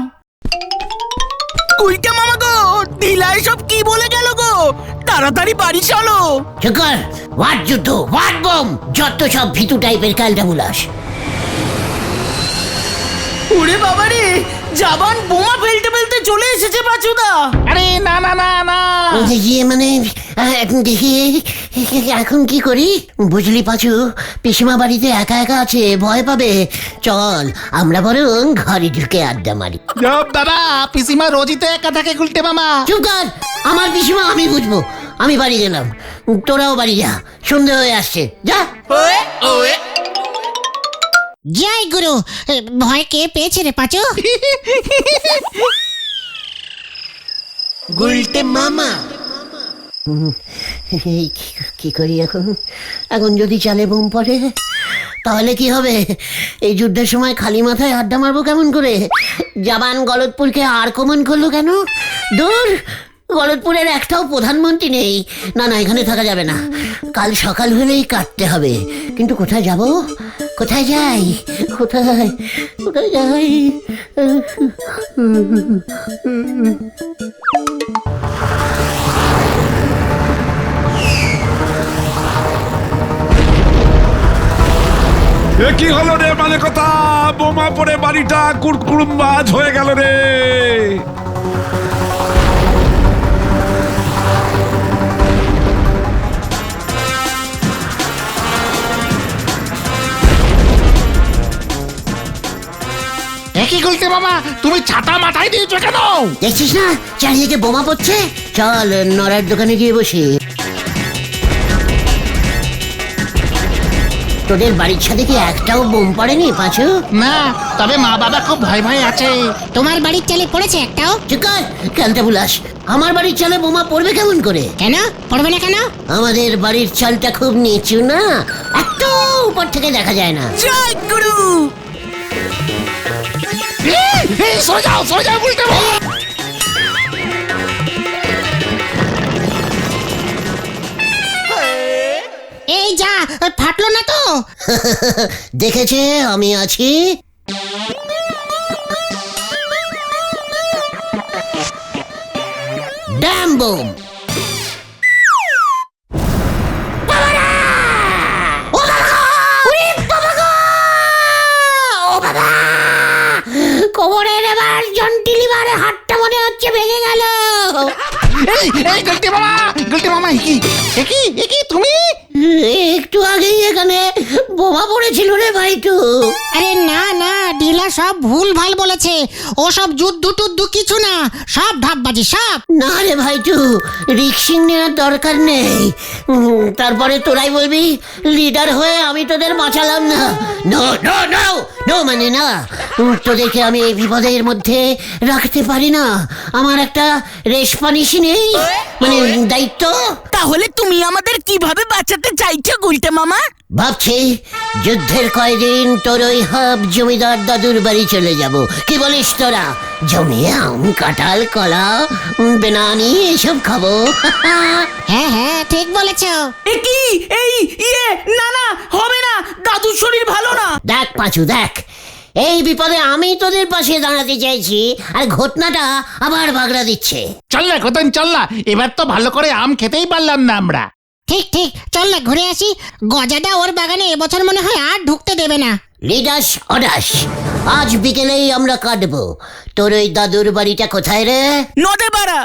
গুলটে মামা গো, ঢিলাই সব কি বলে গেল গো, তাড়াতাড়ি বাড়ি চলো। চুকার, হোয়াট যুদ্ধ, হোয়াট বম? যত সব ভিতু টাইপের কালটা বুলাস। ওরে বাবা রে, জাবান বোমা ফেলতে ফেলতে চলে এসেছে পাচুদা। আরে না না না না, ইয়ে মানে দেখি এখন কি করি? বুঝলি পাচু, পিসিমা বাড়িতে একা একা আছে, ভয় পাবে। চল আমরা বরং ঘরে ঢুকে আড্ডা মারি। বাবা, পিসিমা রোজই তো একা থাকে গুলটে মামা। চুপ কর, আমার পিসিমা আমি বুঝবো। আমি বাড়ি গেলাম, তোরাও বাড়ি যা, সন্ধে হয়ে আসছে, যা। জয় গুরু। ভয় কে পেয়েছে রে পাচু? গুলটে মামা। কি করি এখন? এখন যদি চালে বোম পড়ে তাহলে কি হবে? এই যুদ্ধের সময় খালি মাথায় আড্ডা মারবো কেমন করে? জাবান গলতপুরকে আর কমন করলো কেন? দূর, গলতপুরের একটাও প্রধানমন্ত্রী নেই। না না, এখানে থাকা যাবে না, কাল সকাল হলেই কাটতে হবে। কিন্তু কোথায় যাব? কোথায় যাই? কোথায় কোথায় যাই? এ কি হলো রে? মানে কথা, বোমা পড়ে বাড়িটা কুড়কুড়ুম্বাজ হয়ে গেল রে। একই গুলটে মামা, তুমি ছাতা মাথায় দিয়েছো কেন? দেখছিস না চারিদিকে বোমা পড়ছে? চল নড়ার দোকানে গিয়ে বসি। তোদের বাড়ির ছাদে কি একটাও বোম পড়েনি পাঁচু? না, তবে মা বাবা খুব ভয় ভয় আছে। তোমার বাড়ির চালে পড়েছে একটাও? চুকার খেলতে বুলাস, আমার বাড়ির চালে বোমা পড়বে কেমন করে? কেন পড়বে না কেন? আমাদের বাড়ির চালটা খুব নিচু না, এত উপর থেকে দেখা যায় না। জয় গুরু। সরে যাও গুলটে মামা। এই যা, ফাটলো না তো? দেখেছে আমি আছি। ড্যাম বোম। কোমরের এবার জন্টি লিভারে হাতটা মনে হচ্ছে ভেঙে গেল। এই গুলটে মামা, কি তুমি? একটু আগেই এখানে বোমা পড়েছিল রে ভাইটু। আরে না না, ডিলা সব ভুল ভাল বলেছে। ও সব যুদ্ধ টুদ্ধ কিছু না, সব ঢাপবাজি সব। না রে ভাইটু, রিক্সিং নেওয়ার দরকার নেই। তারপরে তোরাই বলবি লিডার হয়ে আমি তোদের বাঁচালাম না। নো নো নো নো, মানে না, তোদেরকে আমি এই বিপদের মধ্যে রাখতে পারি না। আমার একটা রেসপন্সিবিলিটি নেই, মানে দায়িত্ব। তাহলে তুমি আমাদের কিভাবে বাঁচাতে চাইছো গুলটে মামা? ভাবছি যুদ্ধের কয়দিন তোর ওই হাব জমিদার দাদুর বাড়ি চলে যাব। কি বলিস তোরা? জমিয়ে আম কাঁঠাল কলা বেনানি এসব খাবো। হ্যাঁ হ্যাঁ, ঠিক বলেছো। কি এই না না, হবে না, দাদুর শরীর ভালো না। দেখ পাঁচু দেখ, এই বিপদে আমি তোদের পাশে দাঁড়াতে চাইছি, আর ঘটনাটা আবার বাগড়া দিচ্ছে। চল না কোথায়, চল না, এবার তো ভালো করে আম খেতেই পারলাম না আমরা। ঠিক ঠিক, চল না ঘুরে আসি। গজাটা ওর বাগানে এবছর মনে হয় আর ঢুকতে দেবে না। লিডাস অডাস, আজ বিকেলেই আমরা কাটবো। তোর ওই দাদুর বাড়িটা কোথায় রে? নদে পাড়া।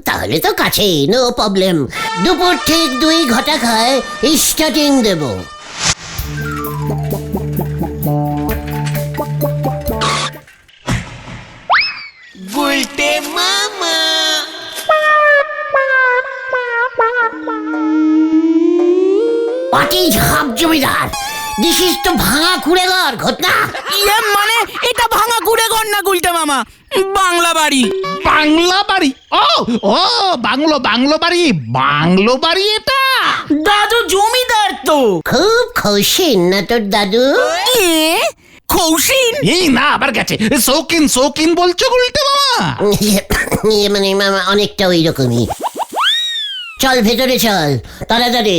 তাহলে তো কাছেই, নো প্রবলেম। দুপুর ঠিক 2 ঘটা খায় স্টার্টিং দেব। পাটি ঝাপ জমিদার, দিস ইজ তো ভাঙা কুড়ে ঘর ঘটনা। মানে এটা ভাঙা গুড়ে ঘর না গুলটে মামা, বাংলা বাড়ি। বাংলা বাড়ি? ও বাংলো বাড়ি এটা। দাদু জমিদার তো। খুব খুশি না তোর দাদু? খৌসিন? এই না, আবার গেছে। শৌখিন বলছো গুলটে মামা? মানে মামা অনেকটা ওই রকমই। চল ভেতরে চল তাড়াতাড়ি।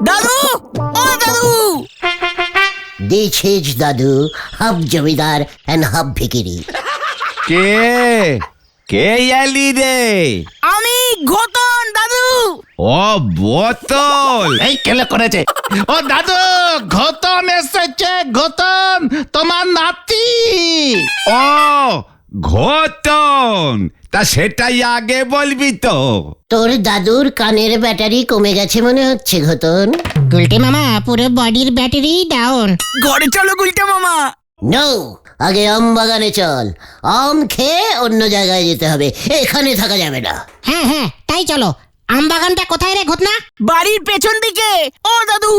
দাদু, ও দাদু। দিস ইজ দাদু, হাফ জমিদার এন্ড হাফ ভিকিরি। কে এলি রে? আমি ঘটন দাদু। ও বোতল। এই কেলে করেছে। ও দাদু, ঘতন এসেছে, ঘতন তোমার নাতি। ও ঘটন, তা সেটাই আগে বলবি তো। তোর দাদুর কানের ব্যাটারি কমে গেছে মনে হচ্ছে ঘটন। গুলটে মামা, পুরো বডির ব্যাটারি ডাউন। ঘরে চলো গুলটে মামা। নো, আগে আম বাগানে চল। আম খেয়ে অন্য জায়গায় যেতে হবে, এখানে থাকা যাবে না। হ্যাঁ হ্যাঁ, তাই চলো। আম বাগানটা কোথায় রে ঘটনা? বাড়ির পেছন দিকে। ও দাদু,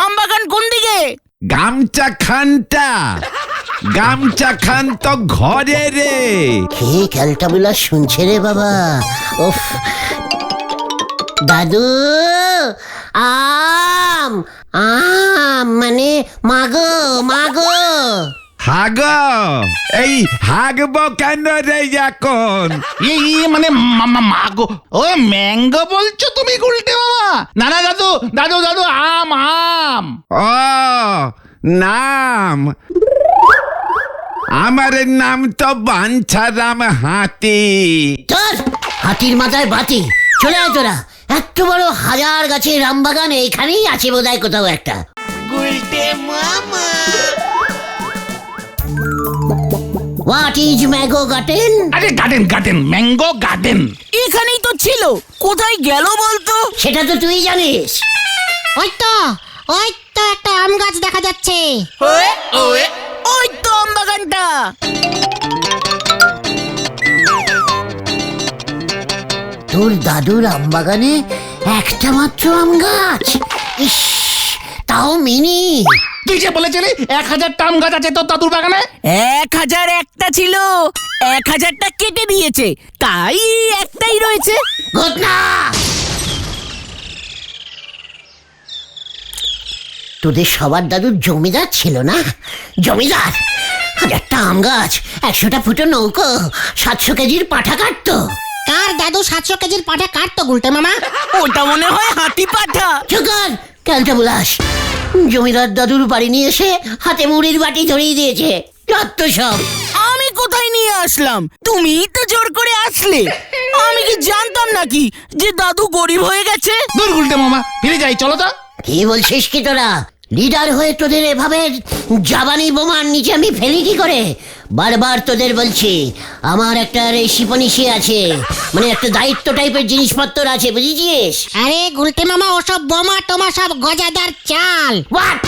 আম বাগান কোন দিকে? গামছা খান তো ঘরে রে। কি খেলটাগুলো শুনছে রে বাবা। উফ, দাদু আম মানে মাগো। হাগ, এই হাগব কেন রে এখন? এই মানে মাগো, ও ম্যাঙ্গো বলছো তুমি গুলটে মামা? না না দাদু, আম। ও নাম, আমার নাম তো বাঞ্ছারাম হাতি। তোর হাতির মাথায় বাতি। চলে আয় তোরা, এত বড় 1000 গাছের আম বাগান এখানেই আছে বোধহয় কোথাও একটা। What is mango garden? আরে গার্ডেন, ম্যাঙ্গো গার্ডেন এখানেই তো ছিল, কোথায় গেল বলতো? সেটা তো তুই জানিস। ওই তো একটা আম গাছ দেখা যাচ্ছে। ওই তো আম বাগানটা। তোর দাদুর আম বাগানে একটা মাত্র আম গাছ, ইস, তাও মিনি। তুই যে বলেছিলি 1000টা আম গাছ আছে তোর দাদুর বাগানে। 1001টা ছিল, 1000টা কেটে দিয়েছে, তাই একটাই রয়েছে। ঘটনা তোদের সবার দাদুর জমিদার ছিল না? জমিদার 1000টা আম গাছ, 100টা ফুটো নৌকো, 700 কেজির পাঠা কাটতো। কার দাদু 700 কেজির পাঠা কাটতো গুলটে মামা? ওটা মনে হয় হাতি পাঠা। চুকার ক্যালটা বুলাস, জমিদার দাদুর বাড়ি নিয়ে এসে হাতে মুড়ির বাটি ধরিয়ে দিয়েছে। যত সব। আমি কোথায় নিয়ে আসলাম? তুমিই তো জোর করে আসলে। আমি কি জানতাম নাকি যে দাদু গরিব হয়ে গেছে? দূর গুলটে মামা, ফিরে যাই চলো তো। কি বলছিস কি তোরা? লিডার হয়ে তোদের এভাবে জাবানি বোমার নিচে আমি ফেলি কি করে? বারবার তোদের বলছি, আমার একটা রেসিপনিসি আছে, মানে একটা দায়িত্ব টাইপের জিনিসপত্র আছে, বুঝেছিস? আরে গুলটে মামা, ওসব বোমা টোমা সব গজাদার চাল। হোয়াট?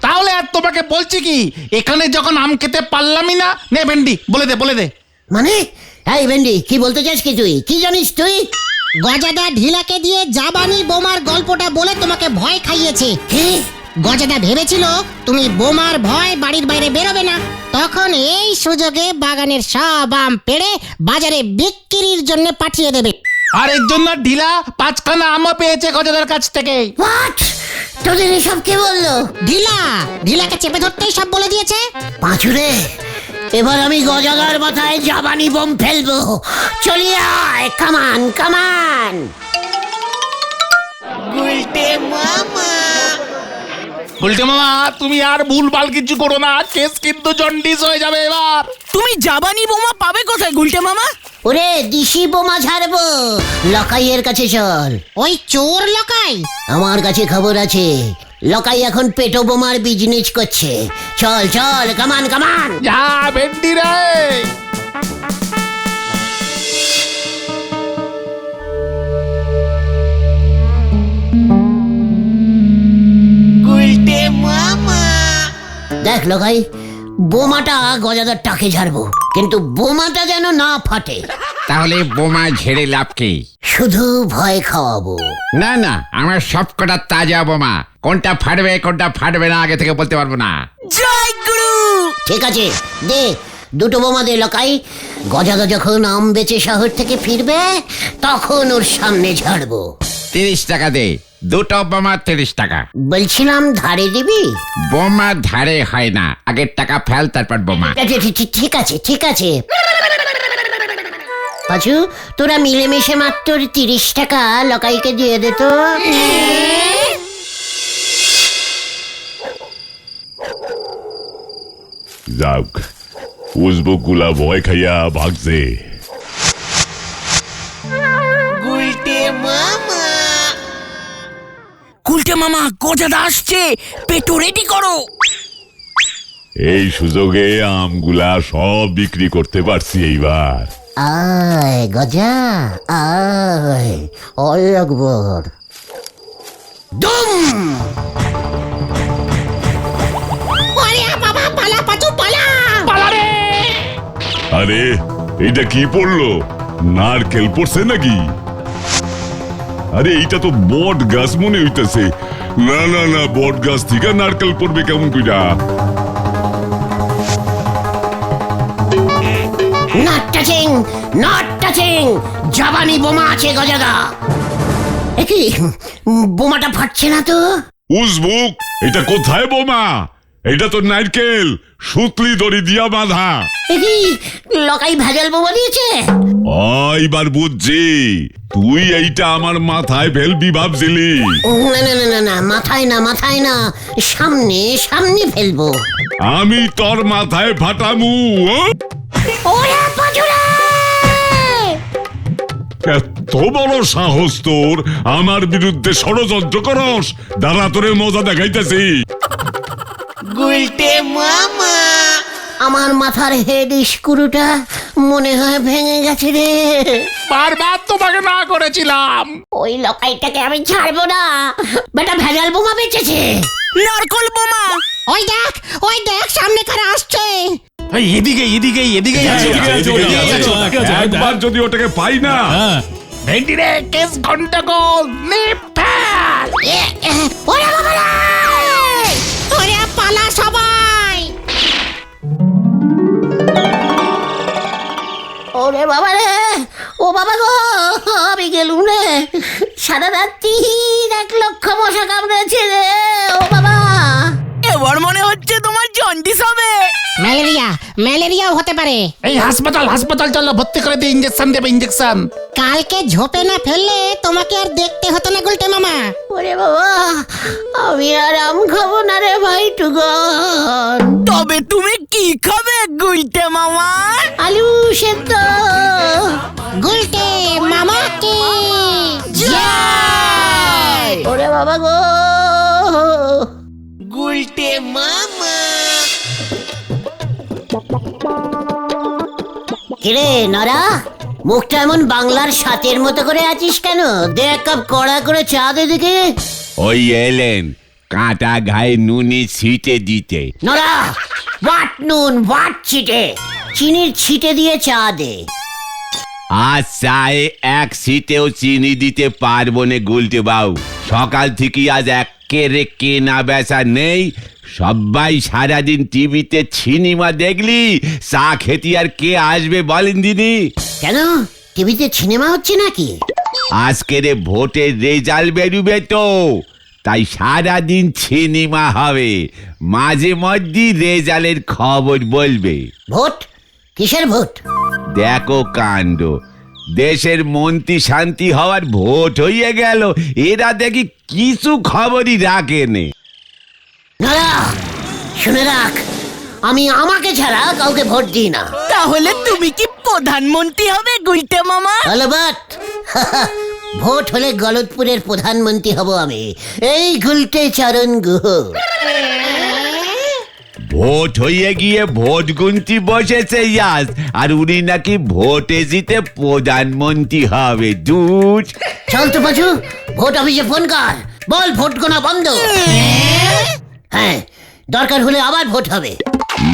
তাহলে আর তোমাকে বলছি কি, এখানে যখন আম খেতে পারলামই না, নে ভেন্ডি বলে দে বলে দে। মানে এই ভেন্ডি, কি বলতে চাস কি তুই? কি জানিস তুই? গজাদা ঢিলাকে দিয়ে জাবানি বোমার গল্পটা বলে তোমাকে ভয় খাইয়েছে। কি? গজাদা ভেবেছিল তুমি বোমার ভয় বাড়ির বাইরে বেরোবে না, তখন এই সুযোগে বাগানের সব আম পেড়ে বাজারে বিক্রির জন্য পাঠিয়ে দেবে। আর এর জন্য ঢিলা 5খানা আমও পেয়েছে গজাদার কাছ থেকে। হোয়াট? তোদের এসব কে বললো? ঢিলাকে চেপে ধরতেই সব বলে দিয়েছে। পাঁচুরে, এবার আমি গজাদার মাথায় জাবানি বোম ফেলবো। চলি আয়, কামান কামান। গুলটে মামা, তুমি আর ভুলভাল কিছু করো না, কেস কিন্তু জন্ডিস হয়ে যাবে এবার। তুমি জাবানি বোমা পাবে কোথায় গুলটে মামা? ওরে দিশি বোমা ছাড়বো, লকাইয়ের কাছে চল। ওই চোর লকাই? আমার কাছে খবর আছে, লকাই এখন পেটো বোমার বিজনেস করছে। চল চল, কামান কামান। যা ভেন্ডি রে। দেখ লকাই, বোমাটা গজাদার টাকে ঝাড়বো, কিন্তু বোমাটা যেন না ফাটে। তাহলে বোমা ঝেড়ে লাভ কি? শুধু ভয় খাওয়াবো। না না, আমার সবকটা তাজা বোমা, কোনটা ফাটবে কোনটা ফাটবে না আগে থেকে বলতে পারবো না। জয় গুরু। ঠিক আছে, দে দুটো বোমা দে লকাই। গজাদা যখন আম বেচে শহর থেকে ফিরবে, তখন ওর সামনে ঝাড়বো। 30 টাকা দে, দুটো বোমা 30 টাকা। বলছিলাম ধারে দিবি? বোমা ধারে হয় না, আগের টাকা ফেল তারপর বোমা। ঠিক আছে ঠিক আছে। পাঁচু, তোরা মিলেমিশে মাত্র 30 টাকা লকাইকে দিয়ে দে তো। যাক, উজবুক গুলা ভয় খাইয়া ভাগছে। গুলটে মামা, গজাদা আসছে, পেটো রেডি করো। এই সুযোগে আমগুলা সব বিক্রি করতে পারছি এইবার। আয় গজা আয়, অল আকবর। দুম! ওরে বাবা, পালা পাচু পালা। আরে এইটা কি পড়লো? নারকেল পড়ছে নাকি? আরে এইটা তো বট গাছ মনে হইতেছে। না না না, বট গাছ থেকে নারকেল পড়বে কেমন কইরা? Not touching, not touching. জাবানি বোমা আছে গজাদা। কি বোমাটা ফাটছে না তো? উজবুক, এটা কোথায় বোমা? এটা তো নারকেল, সুতলি দড়ি দিয়া বাঁধা। কি লকাই ভেজাল বোমা দিয়েছে? এইবার বুঝছি, তুই এইটা আমার মাথায় ফেলবি ভাবছিলি। না না না না না, মাথায় না মাথায় না, সামনে সামনে ফেলবো। আমি তোর মাথায় ফাটামু। ওরে পাজুরে! এত বড় সাহস তোর, আমার বিরুদ্ধে ষড়যন্ত্র করস? দাঁড়া, তোরে মজা দেখাইতেছি। আমার মাথার হেড স্ক্রুটা মনে হয় ভেঙে গেছে রে। বারবার তোমাকে না করেছিলাম। ওই লকাইটাকে আমি ছাড়বো না, বেটা ভেজাল বোমা বেঁচেছে। নারকল বোমা। ওই দেখ সামনে কারা আসছে। এই, এদিকে এদিকে এদিকে আছে। একবার যদি ওটাকে পাই না, ভেন্ডিরে কেস গন্ডগোল নিপাল। ওরে বাবা রে! ওরে পালা সবাই। ওরে বাবা রে! ও বাবা গো, আমি গেলুম রে। সারা রাত্রি 1,00,000 মশা কামড়েছে রে। ও বাবা! এবার মনে হচ্ছে তোমার জন্ডিস হবে। ম্যালেরিয়াও হতে পারে। এই হাসপাতাল চলো, ভর্তি করে দিয়ে ইঞ্জেকশন দেবে, ইঞ্জেকশন। কালকে ঝোপে না ফেললে তোমাকে আর দেখতে হতো না গুলটে মামা। ওরে বাবা, আমি আর আম খাবো না রে ভাই টুগন। তবে তুমি কি খাবে গুলটে মামা? আলু সেদ্ধ। গুলটে মামাকে জয়! ওরে বাবা গো! গুলটে মামা। কিরে নরা, মুখটা এমন বাংলার সাতের মতো করে আছিস কেন? দে এক কাপ কড়া করে চা দে দেখে। ওই এলেন কাঁটা ঘায়ে নুনি ছিটে দিতে। নরা, বাট নুন বাট ছিটে, চিনির ছিটে দিয়ে চা দে। আজ চায়ে এক সিটেও চিনি দিতে পারবো না গুলটে বাবু। সকাল থেকে আজ একেরে কেনা বেচা নেই। সবাই সারাদিন টিভিতে সিনেমা দেখলি, চা খেতে আর কে আসবে বলেন দিনি? কেন, টিভিতে সিনেমা হচ্ছে নাকি? আজকের ভোটের রেজাল্ট বেরুবে তো, তাই সারাদিন সিনেমা হবে, মাঝে মধ্যে রেজাল্টের খবর বলবে। ভোট? কিসের ভোট? দেখো কাণ্ড, দেশের মন্ত্রী শান্তি হওয়ার ভোট হয়ে গেল, এরা দেখি কিছু খবরই রাখেনে। নরা, শুনে রাখ, আমি আমাকে ছাড়া কাউকে ভোট দিই না। তাহলে তুমি কি প্রধানমন্ত্রী হবে গুলটে মামা? অলবাত ভোট হলে গলতপুরের প্রধানমন্ত্রী হব আমি, এই গুলটে চরণ গুহ। ভোট হয়ে গিয়ে ভোট গুনতি বসেছে ইয়াস, আর উনি নাকি ভোটে জিতে প্রধানমন্ত্রী হবে। দূর! চল তো পাচু, ভোট অফিসে ফোন কর, বল ভোট গোনা বন্ধ। হ্যাঁ, দরকার হলে আবার ভোট হবে।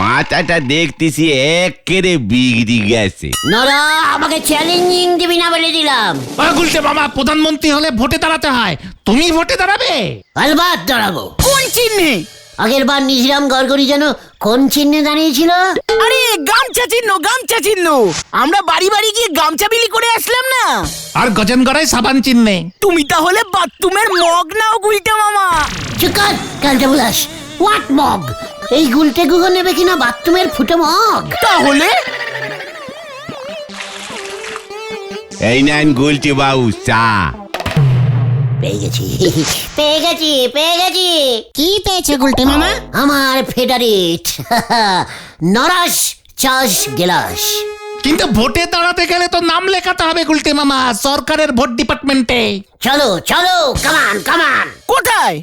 মাথাটা দেখতেছি একেরে বিগড়ি গেছে। নরা, আমাকে চ্যালেঞ্জিং দিবি না বলে দিলাম। গুলটে মামা, প্রধানমন্ত্রী হলে ভোটে দাঁড়াতে হয়, তুমি ভোটে দাঁড়াবে? আলবাত দাঁড়াবো। কোন চিহ্নে? আগের বার নিজরাম গড়গড়ি যেন কোন চিহ্নে দাঁড়িয়েছিল? আরে গামছা চিহ্ন, গামছা চিহ্ন। আমরা বাড়ি বাড়ি গিয়ে গামছা বিলি করে আসলাম না। আর গজেন গড়াই সাবান চিহ্নে। তুমি তাহলে বাথরুমের মগ নাও গুলটে মামা। চুকার কালটা বুলাস, হোয়াট মগ? এই গুলটে গুহ নেবে কিনা বাথরুমের ফুটো মগ? তাহলে এই নেন গুলটি বাবু চা। পেয়ে গেছি, পেয়ে গেছি, পেয়ে গেছি। কি পেয়েছে গুলটে মামা? আমার ফেভারিট নরাস চাষ গেলাস। কিন্তু ভোটে দাঁড়াতে গেলে তো নাম লেখাতে হবে গুলটে মামা, সরকারের ভোট ডিপার্টমেন্টে। চলো চলো, কামান কামান। কোথায়?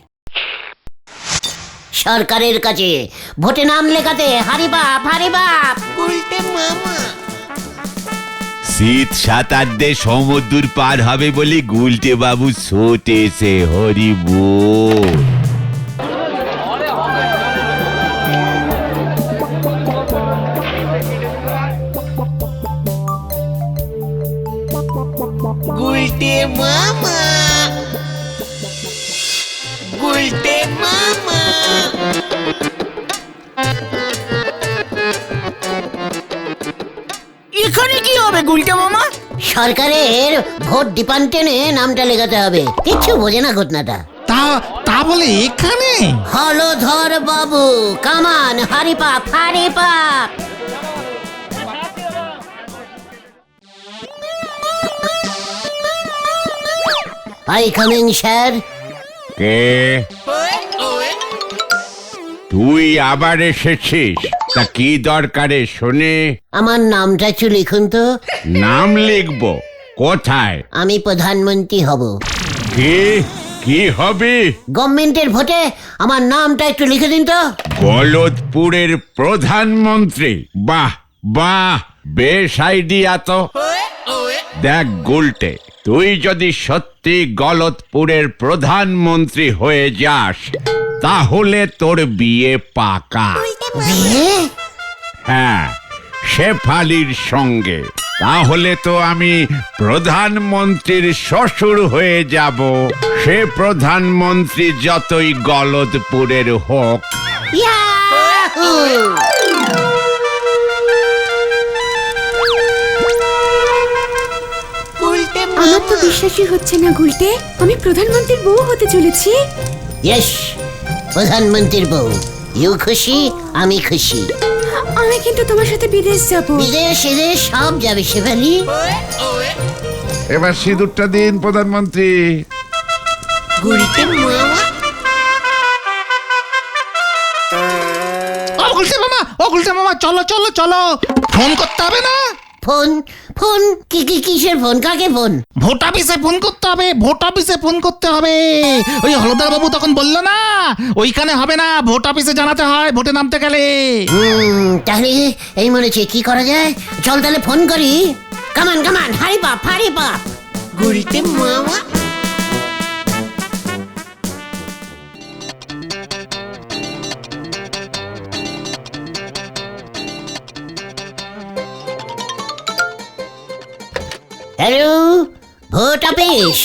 সরকারের কাছে ভোটে নাম লেখাতে। হারি বাপ, হারি বাপ। উল্টে মামা। শীত সাঁতার দিয়ে সমুদ্র পার হবে বলে গুলটে বাবু ছোটেছে। হরি বল। গুলটে মামা, গুলটে মামা। এখানে কি হবে গুলটে মামা? সরকারের ভোট ডিপার্টমেন্টে নামটা লেখাতে হবে। কিচ্ছু বোঝে না ঘটনাটা। তা বলে এখানে? হলধর বাবু, কামান, হারি পাপ, হারি পাপ। I coming sir. কে? তুই আবার এসেছিস? তা কি দরকারে শুনে? আমার নামটা একটু লিখুন তো। নাম লিখবো? কোথায়? আমি প্রধানমন্ত্রী হব। কি কি হবে? গভর্নমেন্টের ভোটে আমার নামটা একটু লিখে দিন তো। গলতপুরের প্রধানমন্ত্রী? বাহ বাহ, বেশ আইডিয়া তো। দেখ গুলটে, তুই যদি সত্যি গলতপুরের প্রধানমন্ত্রী হয়ে যাস তাহলে তোর বিয়ে পাকা। বিয়ে? হ্যাঁ, শেফালির সঙ্গে। তাহলে তো আমি প্রধানমন্ত্রীর শ্বশুর হয়ে যাব। সে প্রধানমন্ত্রী যতই গলদপুরের হোক। ইয়াহু! আমার তো বিশ্বাসই হচ্ছে না গুলটে, আমি প্রধানমন্ত্রীর বউ হতে চলেছি। ইয়েস, প্রধানমন্ত্রীর বউ। ইউ খুশি, আমি খুশি। আমি কিন্তু তোমার সাথে বিদেশ যাব। বিদেশ এদেশ সব যাবে শেফালি। এবার সিঁদুরটা দিন প্রধানমন্ত্রী। গুলটে মামা। ও গুলটে মামা চলো চলো চলো, ফোন করতে হবে না? ফোন ফোন কিসের ফোন? কাকে ফোন? ভোট অফিসে ফোন করতে হবে, ভোট অফিসে ফোন করতে হবে। ওই হলদার বাবু তখন বললো না, ওইখানে হবে না, ভোট অফিসে জানাতে হয় ভোটে নামতে গেলে। তাহলে এই মনেছে কি করা যায়? চল তাহলে ফোন করি। কামান কামান, হারি বাপ হারি বাপ। গুলটে মামা। Hello, vote office.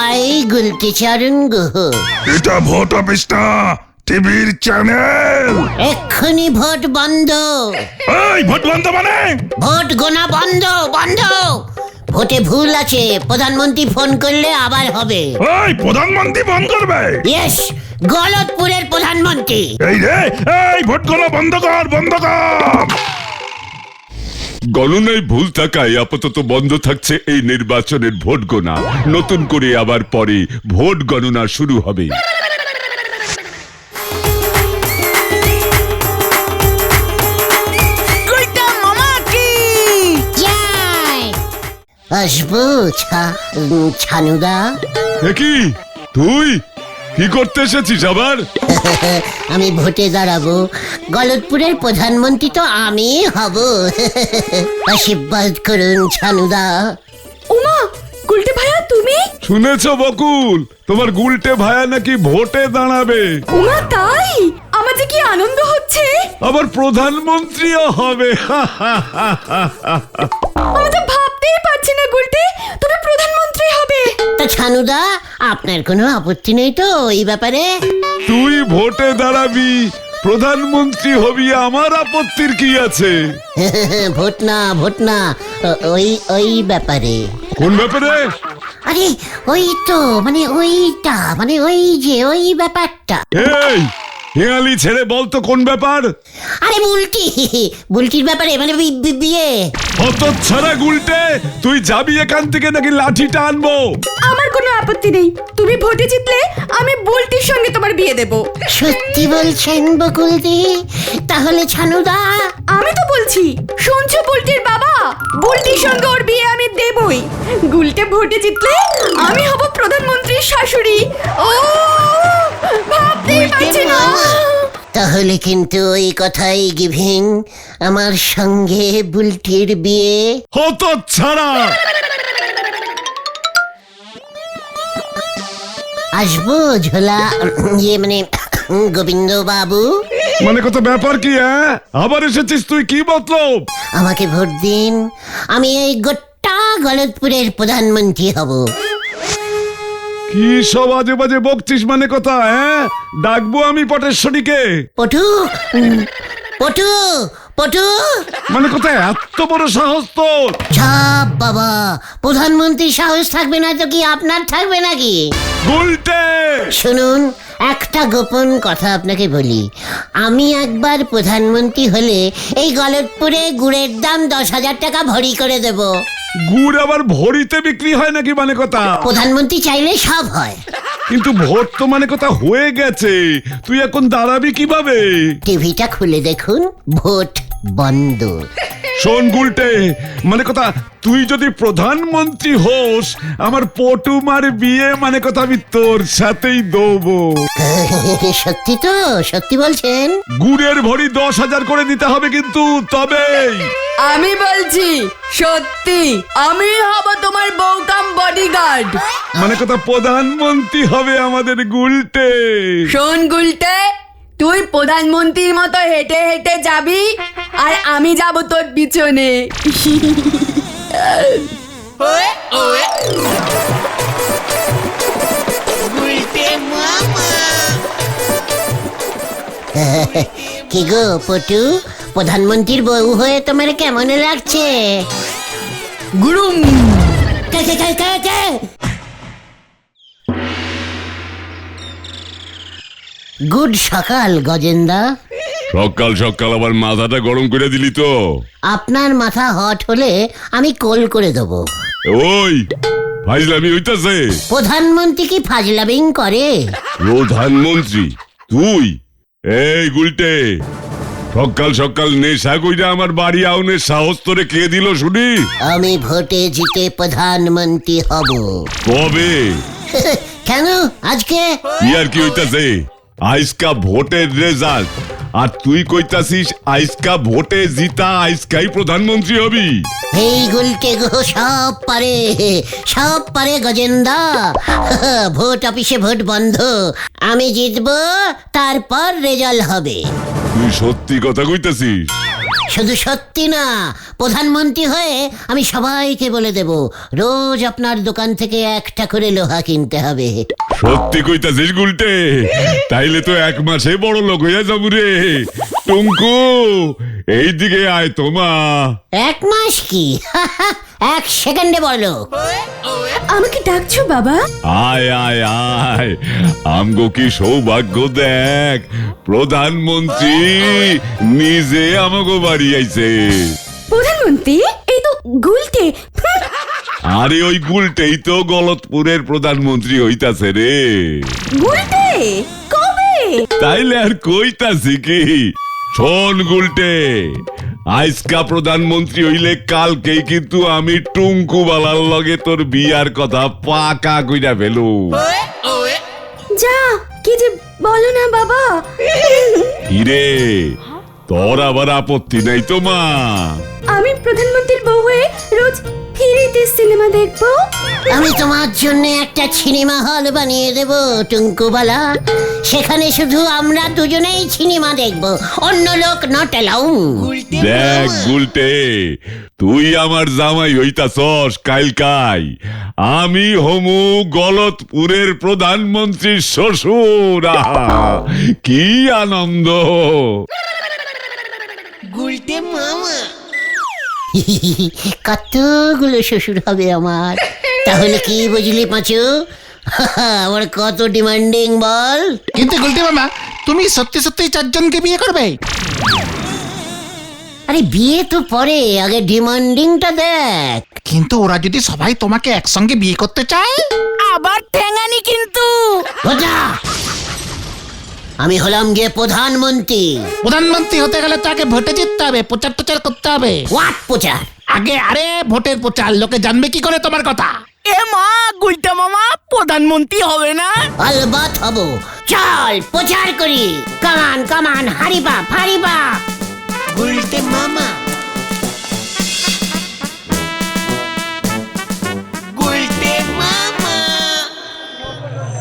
আই গুলটি চরণ গুহ। এটা ভোট অফিস না, টিভির চ্যানেল। এক্ষুনি ভোট বন্ধ। এই ভোট বন্ধ মানে? ভোট গোনা বন্ধ বন্ধ। ভোটে ভুল আছে, প্রধানমন্ত্রী ফোন করলে আবার হবে। এই প্রধানমন্ত্রী ফোন করবে? ইয়েস, গলতপুরের প্রধানমন্ত্রী। এই রে, এই ভোট গণনা বন্ধ কর, বন্ধ কর। গণনায় ভুল থাকায় আপাতত বন্ধ থাকছে এই নির্বাচনের ভোট গণনা। নতুন করে আবার পরে ভোট গণনা শুরু হবে। আসবো ছানুদা। কি তুই কি করতে এসেছিস আবার? আমি ভোটে দাঁড়াবো, গলতপুরের প্রধানমন্ত্রী তো আমি হব। আশীর্বাদ করুন ছানুদা। ওমা, গুলটে ভাইয়া তুমি? শুনেছ বকুল, তোমার গুলটে ভায়া নাকি ভোটে দাঁড়াবে। ওমা তাই? আমার যে কি আনন্দ হচ্ছে। আবার প্রধানমন্ত্রীও হবে। আমি তো ভাবতেই পারছি না গুলটে, তুমি প্রধানমন্ত্রী হবে। তা ছানুদা, আপনার কোনো আপত্তি নেই তো এই ব্যাপারে? তুই ভোটে দাঁড়াবি, প্রধানমন্ত্রী হবি, আমার আপত্তির কি আছে? ভোট না ভোট না, ওই ব্যাপারে। কোন ব্যাপারে? আরে ওই তো মানে ওইটা, মানে ওই যে ওই ব্যাপারটা। এই হেয়ালি ছেড়ে বলতো কোন ব্যাপার? আরে বুলটির ব্যাপারে, মানে বিয়ে। অত ছাড়া গুলটে, তুই যাবি এখান থেকে নাকি লাঠিটা আনবো? আমার কোনো আপত্তি নেই, তুমি ভোটে জিতলে আমি বুলটির সঙ্গে তোমার বিয়ে দেব। সত্যি বলছেন বকুলদি? তাহলে ছানুদা? আমি তো বলছি, শুনছো বুলটির বাবা, বুলটির সঙ্গে ওর বিয়ে আমি দেবই। গুলটে ভোটে জিতলে আমি হব প্রধানমন্ত্রীর শাশুড়ি। ও ভাবতেই পারছি না। তাহলে কিন্তু ওই কথাই গিভিং, আমার সঙ্গে বুলটির বিয়ে। অত ছাড়া আসবো ঝোলা, ইয়ে মানে গোবিন্দ বাবু। মানে কত ব্যাপার কি? আবার এসেছিস তুই, কি মতলব? আমাকে ভোট দিন, আমি এই গোটা গলতপুরের প্রধানমন্ত্রী হব। কি সব আজে বাজে বকছিস? মানে কথা ডাকবো আমি পটেশ্বরীকে? পটু পটু পটু। মানে কথা এত বড় সাহস তোর? ছাপ বাবা, প্রধানমন্ত্রীর সাহস থাকবে না তো কি আপনার থাকবে নাকি? গুলটে শুনুন, একটা গোপন কথা আপনাকে বলি। আমি একবার প্রধানমন্ত্রী হলে এই গলতপুরে গুড়ের দাম 10,000 টাকা ভরি করে দেব। গুড় আবার ভরিতে বিক্রি হয় নাকি? মানে কথা প্রধানমন্ত্রী চাইলে সব হয়। কিন্তু ভোট তো মানে কথা হয়ে গেছে, তুই এখন দাঁড়াবি কিভাবে? টিভিটা খুলে দেখুন, ভোট বন্ধ। শোন গুলটে, মানে কথা তুই যদি প্রধানমন্ত্রী হোস, আমার পটুমার বিয়ে মানে কথা আমি তোর সাথেই দেবো। সত্যি তো? সত্যি বলছেন? গুড়ের ভরি 10,000 করে দিতে হবে কিন্তু, তবেই। আমি বলছি সত্যি, আমি হব তোমার বউকাম বডিগার্ড। মানে কথা প্রধানমন্ত্রী হবে আমাদের গুলটে। শোন গুলটে, তুই প্রধানমন্ত্রীর মতো হেঁটে হেঁটে যাবি আর আমি যাব তোর পিছনে। কি গো পটু, প্রধানমন্ত্রীর বউ হয়ে তোমার কেমন লাগছে? গুরুম। কে কে কে কে কে? গুড সকাল গজেন্দা। সকাল সকাল আবার মাথাটা গরম করে দিলি তো। আপনার মাথা হট হলে আমি কোল করে দেবো। ওই ফাইজলামি হইতাছে। প্রধানমন্ত্রী কি ফাজলামিং করে? প্রধানমন্ত্রী তুই? এই গুলটে, সকাল সকাল নেশা কইরা আমার বাড়ি আউনের সাহস তোরে কে দিল শুনি? আমি ভোটে জিতে প্রধানমন্ত্রী হব। কবে? কেন আজকে? ইয়ার কি হইতাছে? আইসকা ভোটের রেজাল্ট আর তুই কইতাছিস আইসকা ভোটে জিতা আইসকাই প্রধানমন্ত্রী হবি? এই গুলকে গো সব পারে গজেন্দা। ভোট অফিসে ভোট বন্ধ, আমি জিতবো, তারপর রেজাল্ট হবে। তুই সত্যি কথা কইতাছিস? শুধু সত্যি না, প্রধানমন্ত্রী হয়ে আমি সবাইকে বলে দেব রোজ আপনার দোকান থেকে একটা করে লোহা কিনতে হবে। সত্যি কইতাছিস গুলটে? তাইলে তো 1 মাসে বড় লোক হইয়া যাবো রে। টুঙ্কু, এইদিকে আয় তো মা। 1 মাস কি? 1 সেকেন্ডে বলো। আমাকে ডাকছো বাবা? আয় আয় আয়, আমগো কি সৌভাগ্য দেখ, প্রধানমন্ত্রী নিজে আমাগো বাড়ি আইছে। প্রধানমন্ত্রী? এই তো গুলটে। আরে ওই গুলটেই তো গলতপুরের প্রধানমন্ত্রী হইতাছে রে। গুলটে কবে? তাইলে আর কইতাছি কি, শোন গুলটে, আজকা প্রধানমন্ত্রী হইলে কালকেই কিন্তু আমি টুঙ্কু বালার লগে তোর বিয়ার কথা পাকা কইরা ফেলু। যা কি যে বলো না বাবা। কিরে, তোর আবার আপত্তি নাই তো মা? আমি প্রধানমন্ত্রীর বউ হয়ে রোজ ফ্রিতে সিনেমা দেখবো। আমি তোমার জন্য একটা সিনেমা হল বানিয়ে দেব টুঙ্কুবালা। সেখানে শুধু আমরা দুজনেই সিনেমা দেখব, অন্য লোক নট অ্যালাউড। দেখ গুলটে, তুই আমার জামাই হইতাছস কাইলকাই, আমি হমু গলতপুরের প্রধানমন্ত্রীর শ্বশুর। আহা, কি আনন্দ! কতগুলো শ্বশুর হবে আমার। তাহলে কি বুঝলি পাঁচু? আমার কত ডিমান্ডিং বল। কিন্তু গুলটে মামা, তুমি সত্যি সত্যি 4 জনকে বিয়ে করবে? আরে বিয়ে তো পরে, আগে ডিমান্ডিংটা দেখ। কিন্তু ওরা যদি সবাই তোমাকে একসঙ্গে বিয়ে করতে চায়? আবার ঠেঙানি কিন্তু। বোঝা, আমি হলাম গিয়ে প্রধানমন্ত্রী। প্রধানমন্ত্রী হতে গেলে তাকে ভোটে জিততে হবে, প্রচার টচার করতে হবে। হোয়াট প্রচার? আগে আরে ভোটের প্রচার, লোকে জানবে কি করে তোমার কথা? এ মা, গুলটা মামা প্রধানমন্ত্রী হবে না? আলবাত হব। চল প্রচার করি। কামান কামান, হারি বাপ হারি বাপ। উল্টে মামা।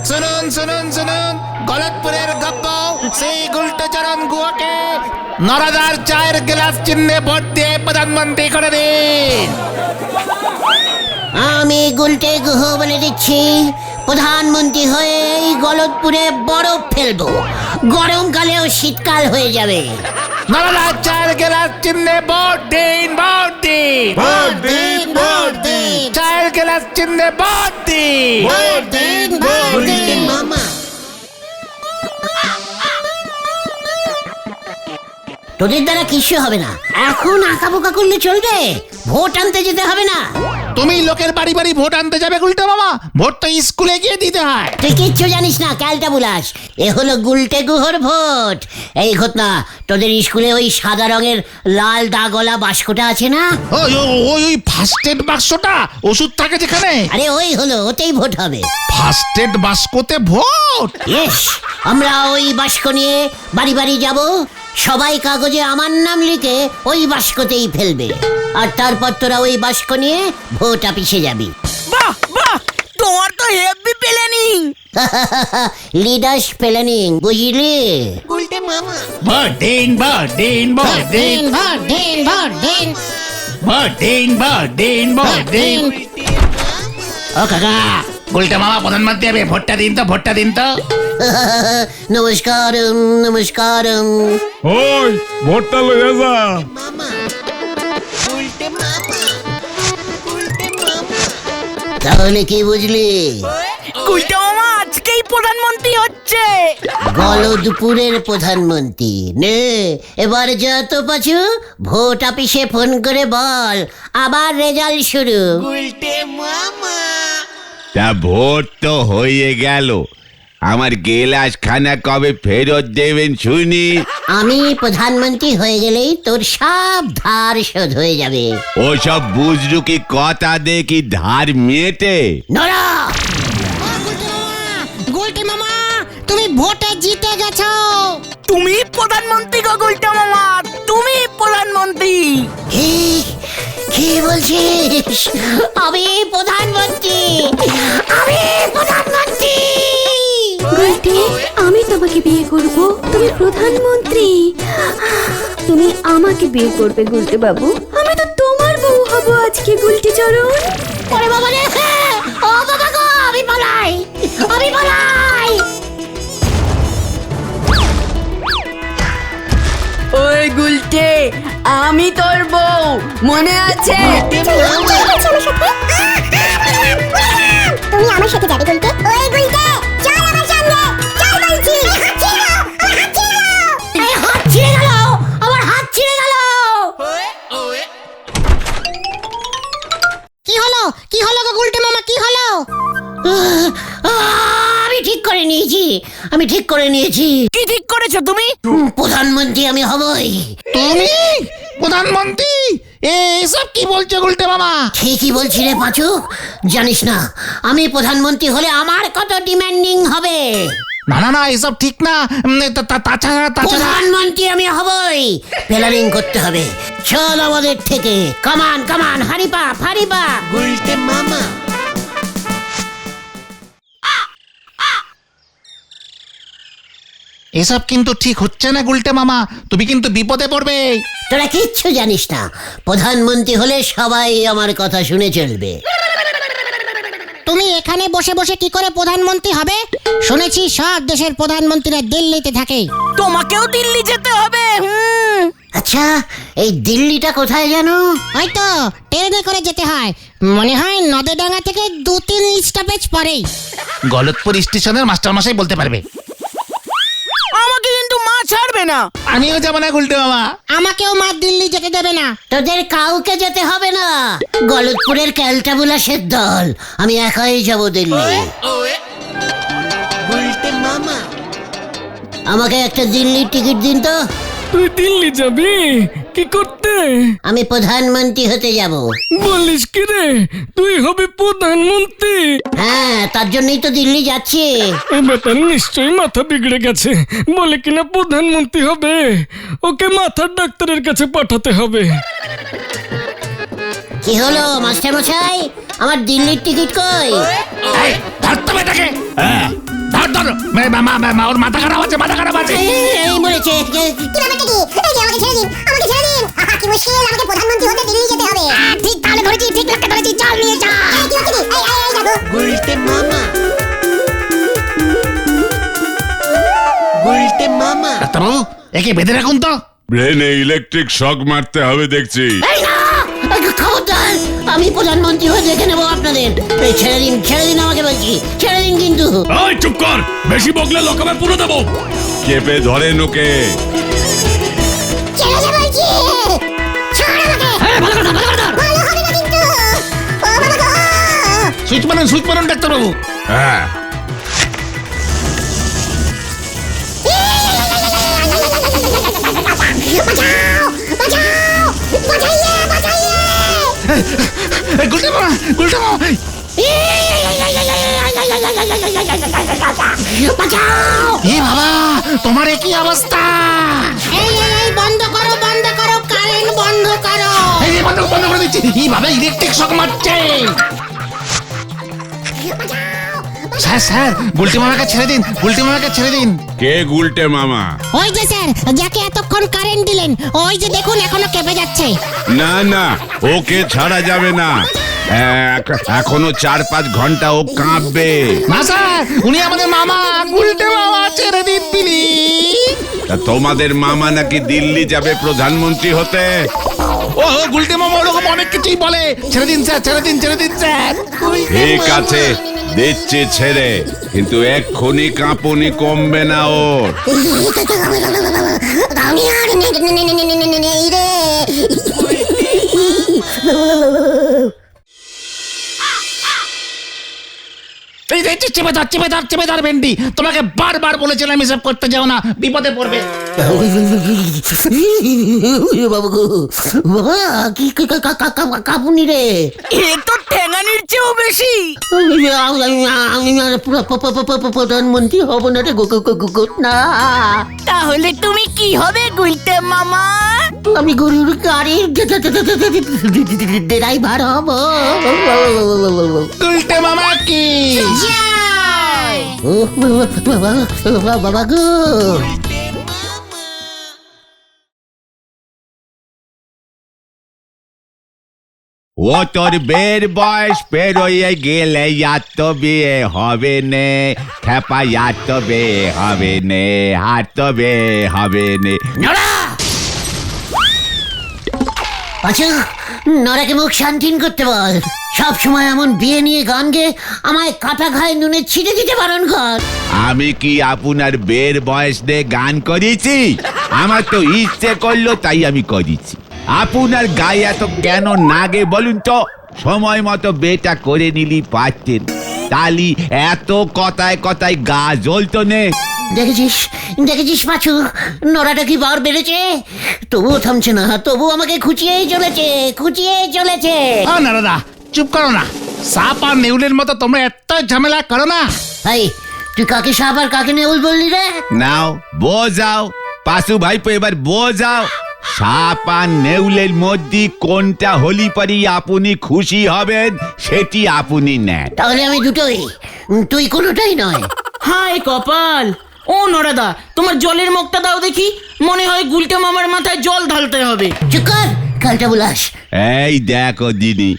শুনুন শুনুন শুনুন, গলতপুরের গপ্প সেই গুলটে চরণ গুয়াকে নরাদার চায়ের গ্লাস চিহ্নে ভোট দিয়ে প্রধানমন্ত্রী করে দিন। আমি গুলটে গুহ বলে দিচ্ছি, প্রধানমন্ত্রী হয়ে এই গলতপুরে বরফ ফেলবো, গরমকালেও শীতকাল হয়ে যাবে। নরাদার চায়ের গ্লাস চিহ্নে ভোট দিন, ভোট দিন, ভোট দিন, ভোট দিন, চায়ের গ্লাস চিহ্নে ভোট দিন, ভোট দিন, ভোট দিন। মামা, তোদের দ্বারা কিছু হবে না। এখন আঁকাবোকা করলে চলবে? ভোট আনতে যেতে হবে না। তুমি লোকের বাড়ি বাড়ি ভোট আনতে যাবে গুলটে মামা? ভোট তো স্কুলে গিয়ে দিতে হয়। তুই কিচ্ছু জানিস না, ক্যালটা বুলাস। এ হলো গুলটে গুহর ভোট। এই ঘটনা, তোদের স্কুলে ওই সাদা রঙের লাল দাগওয়ালা বাস্কটা আছে না? ওই ওই ওই ফার্স্ট এড বাক্সটা, ওষুধ থাকে যেখানে। আরে ওই হলো, ওতেই ভোট হবে। ফার্স্ট এড বাক্সতে ভোট? ইয়েস, আমরা ওই বাস্ক নিয়ে বাড়ি বাড়ি যাব। সবাই কাগজে আমার নাম লিখে ওই বাস্কতেই ফেলবে, আর তারপর তোরা ওই বাস্ক নিয়ে ভোট অফিসে যাবি। বাহ বাহ, তোমার তো হেভি প্ল্যানিং। লিডার্স প্ল্যানিং, বুঝলি? ভোট দিন, ভোট দিন, ভোট দিন, ভোট দিন, ভোট দিন। ভোট দিন ভোট দিন ভোট দিন। ও কাকা, গুলটে মামা প্রধানমন্ত্রী হবে, ভোটটা দিন তো, ভোটটা দিন তো। নমস্কারম নমস্কারম। ওই ভোটটা লয়ে যা। তাহলে কি বুঝলি? গুলটা মামা আজকেই প্রধানমন্ত্রী হচ্ছে। গলদপুরের প্রধানমন্ত্রী নে, এবার যত পাচু ভোট অফিসে ফোন করে বল আবার রেজাল্ট শুরু। তা ভোট তো হয়ে গেল, আমার গেলাস খানা কবে ফেরত দেবেন শুনি? আমি প্রধানমন্ত্রী হয়ে গেলেই তোর সব ধার শোধ হয়ে যাবে। ওসব বুঝলু কি কথা দেখি ধার মেটে? নড়া! গুলটে মামা, তুমি ভোটে জিতে গেছো। তুমি প্রধানমন্ত্রী গো গুলটা মামা, তুমি প্রধানমন্ত্রী। কি কি বলছিস? আমি প্রধানমন্ত্রী, আমি প্রধানমন্ত্রী। গুলটে, আমি তোমাকে বিয়ে করব, তুমি প্রধানমন্ত্রী। তুমি আমাকে বিয়ে করবে গুলটে বাবু, আমি তো তোমার বউ হব আজকে গুলটে চরণ। ওরে বাবা রে, ও বাবা গো, আমি পালাই, আমি পালাই। ওই গুলটে, আমি তোর বউ, মনে আছে? তুমি আমার সাথে যাবে গুলটে? ওই গুলটে, চল আমার সঙ্গে, চল বলছি। এই হাত ছিঁড়ে গেল, আমার হাত ছিঁড়ে গেল। কি হলো, কি হলো গো গুলটে মামা, কি হলো? আমি ঠিক করে নিয়েছি, আমি ঠিক করে নিয়েছি। কি ঠিক করেছো তুমি? প্রধানমন্ত্রী আমি হবই। তুমি প্রধানমন্ত্রী? এসব কি বলছো গুলটে মামা? ঠিকই বলছি রে পাঁচু, জানিস না আমি প্রধানমন্ত্রী হলে আমার কত ডিমান্ডিং হবে। না না না, এসব ঠিক না। তাছাড়া প্রধানমন্ত্রী আমি হবই, প্ল্যানিং করতে হবে। চল আমাদের থেকে, কামান কামান, হারিপা ফারিপা। গুলটে মামা। এসব কিন্তু ঠিক হচ্ছে না গুলটে মামা, তুমি কিন্তু বিপদে পড়বে। তোরা কিচ্ছু জানিস না, প্রধানমন্ত্রী হলে সবাই আমার কথা শুনে চলবে। তুমি এখানে বসে বসে কি করে প্রধানমন্ত্রী হবে? শুনেছি সব দেশের প্রধানমন্ত্রীরা দিল্লিতে থাকে। তোমাকেও দিল্লি যেতে হবে। আচ্ছা, এই দিল্লিটা কোথায় জানো? হয়তো ট্রেনে করে যেতে হয়, মনে হয় নদেডাঙ্গা থেকে 2-3 স্টপেজ পরেই। গলতপুর স্টেশনের মাস্টারমশাই বলতে পারবে। আমাকে কিন্তু মা ছাড়বে না। আমিও যাবো না গুলটে মামা। আমাকেও মা দিল্লি যেতে দেবে না। তোদের কাউকে যেতে হবে না, গলতপুরের ক্যালটাবুলাসের দল, আমি একাই যাব দিল্লি। আমাকে একটা দিল্লির টিকিট দিন তো। তুই দিল্লি যাবি কি করতে? আমি প্রধানমন্ত্রী হতে যাব। বলিস কি রে, তুই হবে প্রধানমন্ত্রী? হ্যাঁ, তার জন্যই তো দিল্লি যাচ্ছি। এ বেটার নিশ্চয়ই মাথা বিগড়ে গেছে, বলে কিনা প্রধানমন্ত্রী হবে। ওকে মাথার ডাক্তারের কাছে পাঠাতে হবে। কি হলো মাস্টার মশাই, আমার দিল্লির টিকিট কই? ধরতে হবে এটাকে। ধর ধর, ওর মাথা খারাপ আছে, মাথা খারাপ আছে। এই মরেছে। কি ব্যাপারটা কি? এই যে আমাকে ছেড়ে দিন, আমাকে ছেড়ে দিন। কি মুশকিল, আমাকে প্রধানমন্ত্রী হতে দিল্লি যেতে হবে। ঠিক তাহলে ধরেছি, ঠিক লাগতে ধরেছি, চল নিয়ে যা। কি হচ্ছে কি? এই দেখো গুলটে মামা, গুলটে মামা। ডাক্তারবাবু, একে বেঁধে রাখুন তো। ব্রেনে ইলেকট্রিক শক মারতে হবে দেখছি। এই না, খবরদার, আমি প্রধানমন্ত্রী হয়ে দেখে নেবো আপনাদের। এই ছেড়ে দিন, ছেড়ে দিন আমাকে বলছি, ছেড়ে দিন কিন্তু। এই চুপ কর, বেশি বকলে লোকাবে পুরো দেবো। চেপে ধরে নোকে। ছেড়ে দে বলছি, ছাড় আমাকে। ভালো হবে না কিন্তু। ও বাবা গো, সুইচ মারুন ডাক্তারবাবু। হ্যাঁ, বাঁচাও, বাঁচাও, বাঁচাইয়ে, বাঁচাইয়ে। গুলটে মামা, গুলটে মামা। বাঁচাও। এ বাবা, তোমার কি অবস্থা? এই বন্ধ করো, বন্ধ করো, কারেন্ট বন্ধ করো। এই বন্ধ করে দিচ্ছি। এই বাবা, ইলেকট্রিক শক মারছে। বাঁচাও, স্যার স্যার গুলটি মামাকে ছেড়ে দিন, গুলটি মামাকে ছেড়ে দিন। কে গুলটে মামা? ওই যে স্যার, যাকে এতক্ষণ কারেন্ট দিলেন, ওই যে দেখুন এখনো কেঁপে যাচ্ছে। না না, ওকে ছাড়া যাবে না, এখনো 4-5 ঘন্টা ও কাঁপবে। না স্যার, উনি আমাদের মামা, গুলটে মামা, ছেড়ে দিন প্লিজ। তা তোমাদের মামা নাকি দিল্লি যাবে প্রধানমন্ত্রী হতে? ও গুলটে মামা ওরকম অনেক কিছুই বলে। ছেড়ে দিন স্যার, ছেড়ে দিন, ছেড়ে দিন স্যার। ঠিক আছে, দিচ্ছি ছেড়ে, কিন্তু এক্ষুনি কাঁপুনি কমবে না ওর। আমি আর নেই রে। এই যে চেপে ধর, চেপে ধর, চেপে ধর ভেন্ডি। তোমাকে বারবার বলেছিলাম এসব করতে যাও না, বিপদে পড়বে। বাবা গো, বাবা কি কাপুনি রে। এ তো ঠেঙানির চেয়েও বেশি। আমি আর প্রধানমন্ত্রী হব না রে, না। তাহলে তুমি কি হবে গুলটে মামা? আমি গরুর গাড়ির ড্রাইভার হব। গুলটে মামা কি বাবা গো, ও তোর বের বয়স পেরোয় গেলে আর তো বিয়ে হবে নে, খেপা আর তো বিয়ে হবে নে, আর তো বিয়ে হবে নে। আচ্ছা, নরাকে মুখ শান্তিন করতে বল। সব সময় এমন বিয়ে নিয়ে গান গেয়ে আমায় কাটা ঘায়ে নুনে ছিটে দিতে বারণ কর। আমি কি আপনার বের বয়স দিয়ে গান করেছি? আমার তো ইচ্ছে করলো তাই আমি করেছি। আপনার গায়ে এত কেন নাগে বলুন তো? সময় মতো বেটা করে নিলি পারতেন, তালি এত কথায় কথায় গা জ্বলতো নে। দেখেছিস পাচু, নরাটা কি বার বেড়েছে? তবুও থামছে না, তবু আমাকে খুঁচিয়েই চলেছে। না দাদা, চুপ করো না। সাপ আর নেউলের মতো তোমরা এত ঝামেলা করো না। ভাই, তুই কাকে সাপ আর কাকে নেউল বললি রে? নাও বোঝাও পাশু ভাইপো, এবার বোঝাও সাপ আর নেউলের মধ্যে কোনটা হলি পারি আপনি খুশি হবেন সেটি আপনি নেন। তাহলে আমি দুটোই, তুই কোনোটাই নয়। হায় কপাল। ও নরাদা, তোমার জলের মুখটা দাও দেখি। মনে হয় গুলটে মামার মাথায় জল ঢালতে হবে। চুপ কর, কালটা বুলাস। এই দেখো দিদি,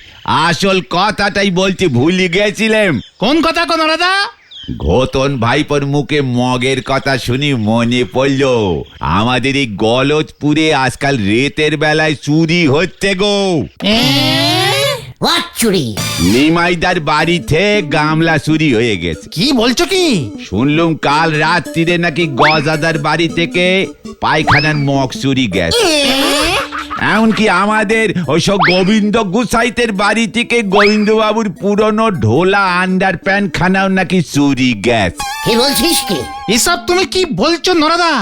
আসল কথাটাই বলতে ভুলে গেছিলাম। কোন কথা কোন দাদা? ঘোতন ভাইপোর মুখে মগের কথা শুনি মনে পড়লো, আমাদের এই গলজপুরে আজকাল রাতের বেলায় চুরি হচ্ছে গো। চুরি? নিমাইদার বাড়িতে গামলা চুরি হয়ে গেছে। কি বলছো কি? শুনলুম কাল রাত্রিরে নাকি গজাদার বাড়ি থেকে পায়খানার মগ চুরি গেছে। এমনকি আমাদের ওইসব গোবিন্দ গুসাইতের বাড়ি থেকে গোবিন্দবাবুর পুরনো ঢোলা আন্ডার প্যান্ট খানাও নাকি চুরি গেছে। কি বলছিস কি? এসব তুমি কি বলছো নরাদা?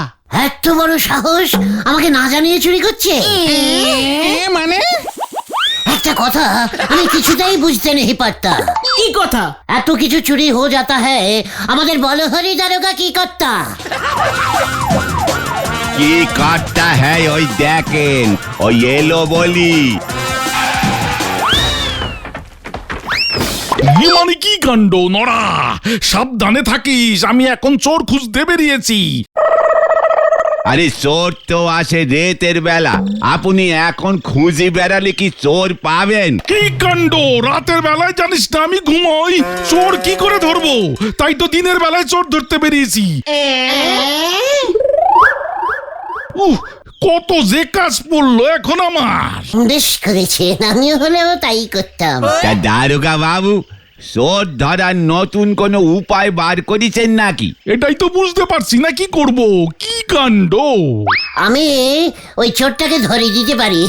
এত বড় সাহস, আমাকে না জানিয়ে চুরি করছে? মানে একটা কথা আমি কিছুতেই বুঝতে নেই পারতা। কি কথা? এত কিছু চুরি হো যাতা হ্যায়, আমাদের বলহরি দারোগা কি করতা? কি কাটটা হ্যাঁ ওই দেখেন, ওই এলো বলি। মানে কি কাণ্ড নড়া, সাবধানে থাকিস, আমি এখন চোর খুঁজতে বেরিয়েছি। আরে চোর তো আসে রাতের বেলা, আপনি এখন খুঁজে বেড়ালে কি চোর পাবেন? কি কাণ্ড, রাতের বেলায় জানিস না আমি ঘুমোই, চোর কি করে ধরবো? তাই তো দিনের বেলায় চোর ধরতে বেরিয়েছি। কত যে কাজ পড়লো এখন আমার। বেশ করেছেন, আমিও হলেও তাই করতাম। তা দারোগা বাবু, চোর ধরার নতুন কোনো উপায় বার করেছেন নাকি? এটাই তো বুঝতে পারছি না কি করব। কি কাণ্ড! আমি ওই চোরটাকে ধরে দিতে পারি,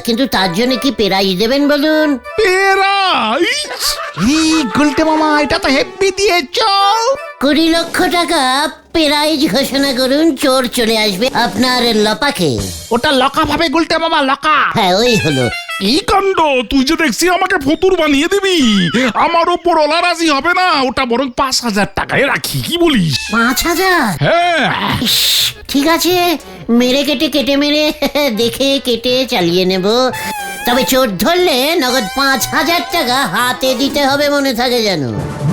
কিন্তু তার জন্য কি প্রাইজ দেবেন বলুন? প্রাইজ? গুলটে মামা, এটা তো হেব্বি দিয়েছো। 20 লক্ষ টাকা প্রাইজ ঘোষণা করুন, চোর চলে আসবে আপনার লপাকে। ওটা লকা ভাবে গুলটে মামা, লকা। হ্যাঁ, ওই হলো। কি কাণ্ড, তুই যে দেখছি আমাকে ফতুর বানিয়ে দিবি। আমার ওপর ওলা রাজি হবে না, ওটা বরং 5,000 টাকায় রাখি, কি বলিস? 5,000? হ্যাঁ ঠিক আছে, মেরে কেটে মেরে দেখে কেটে চালিয়ে নেব। তবে চোর ধরলে নগদ 5,000 টাকা হাতে দিতে হবে, মনে থাকে যেন।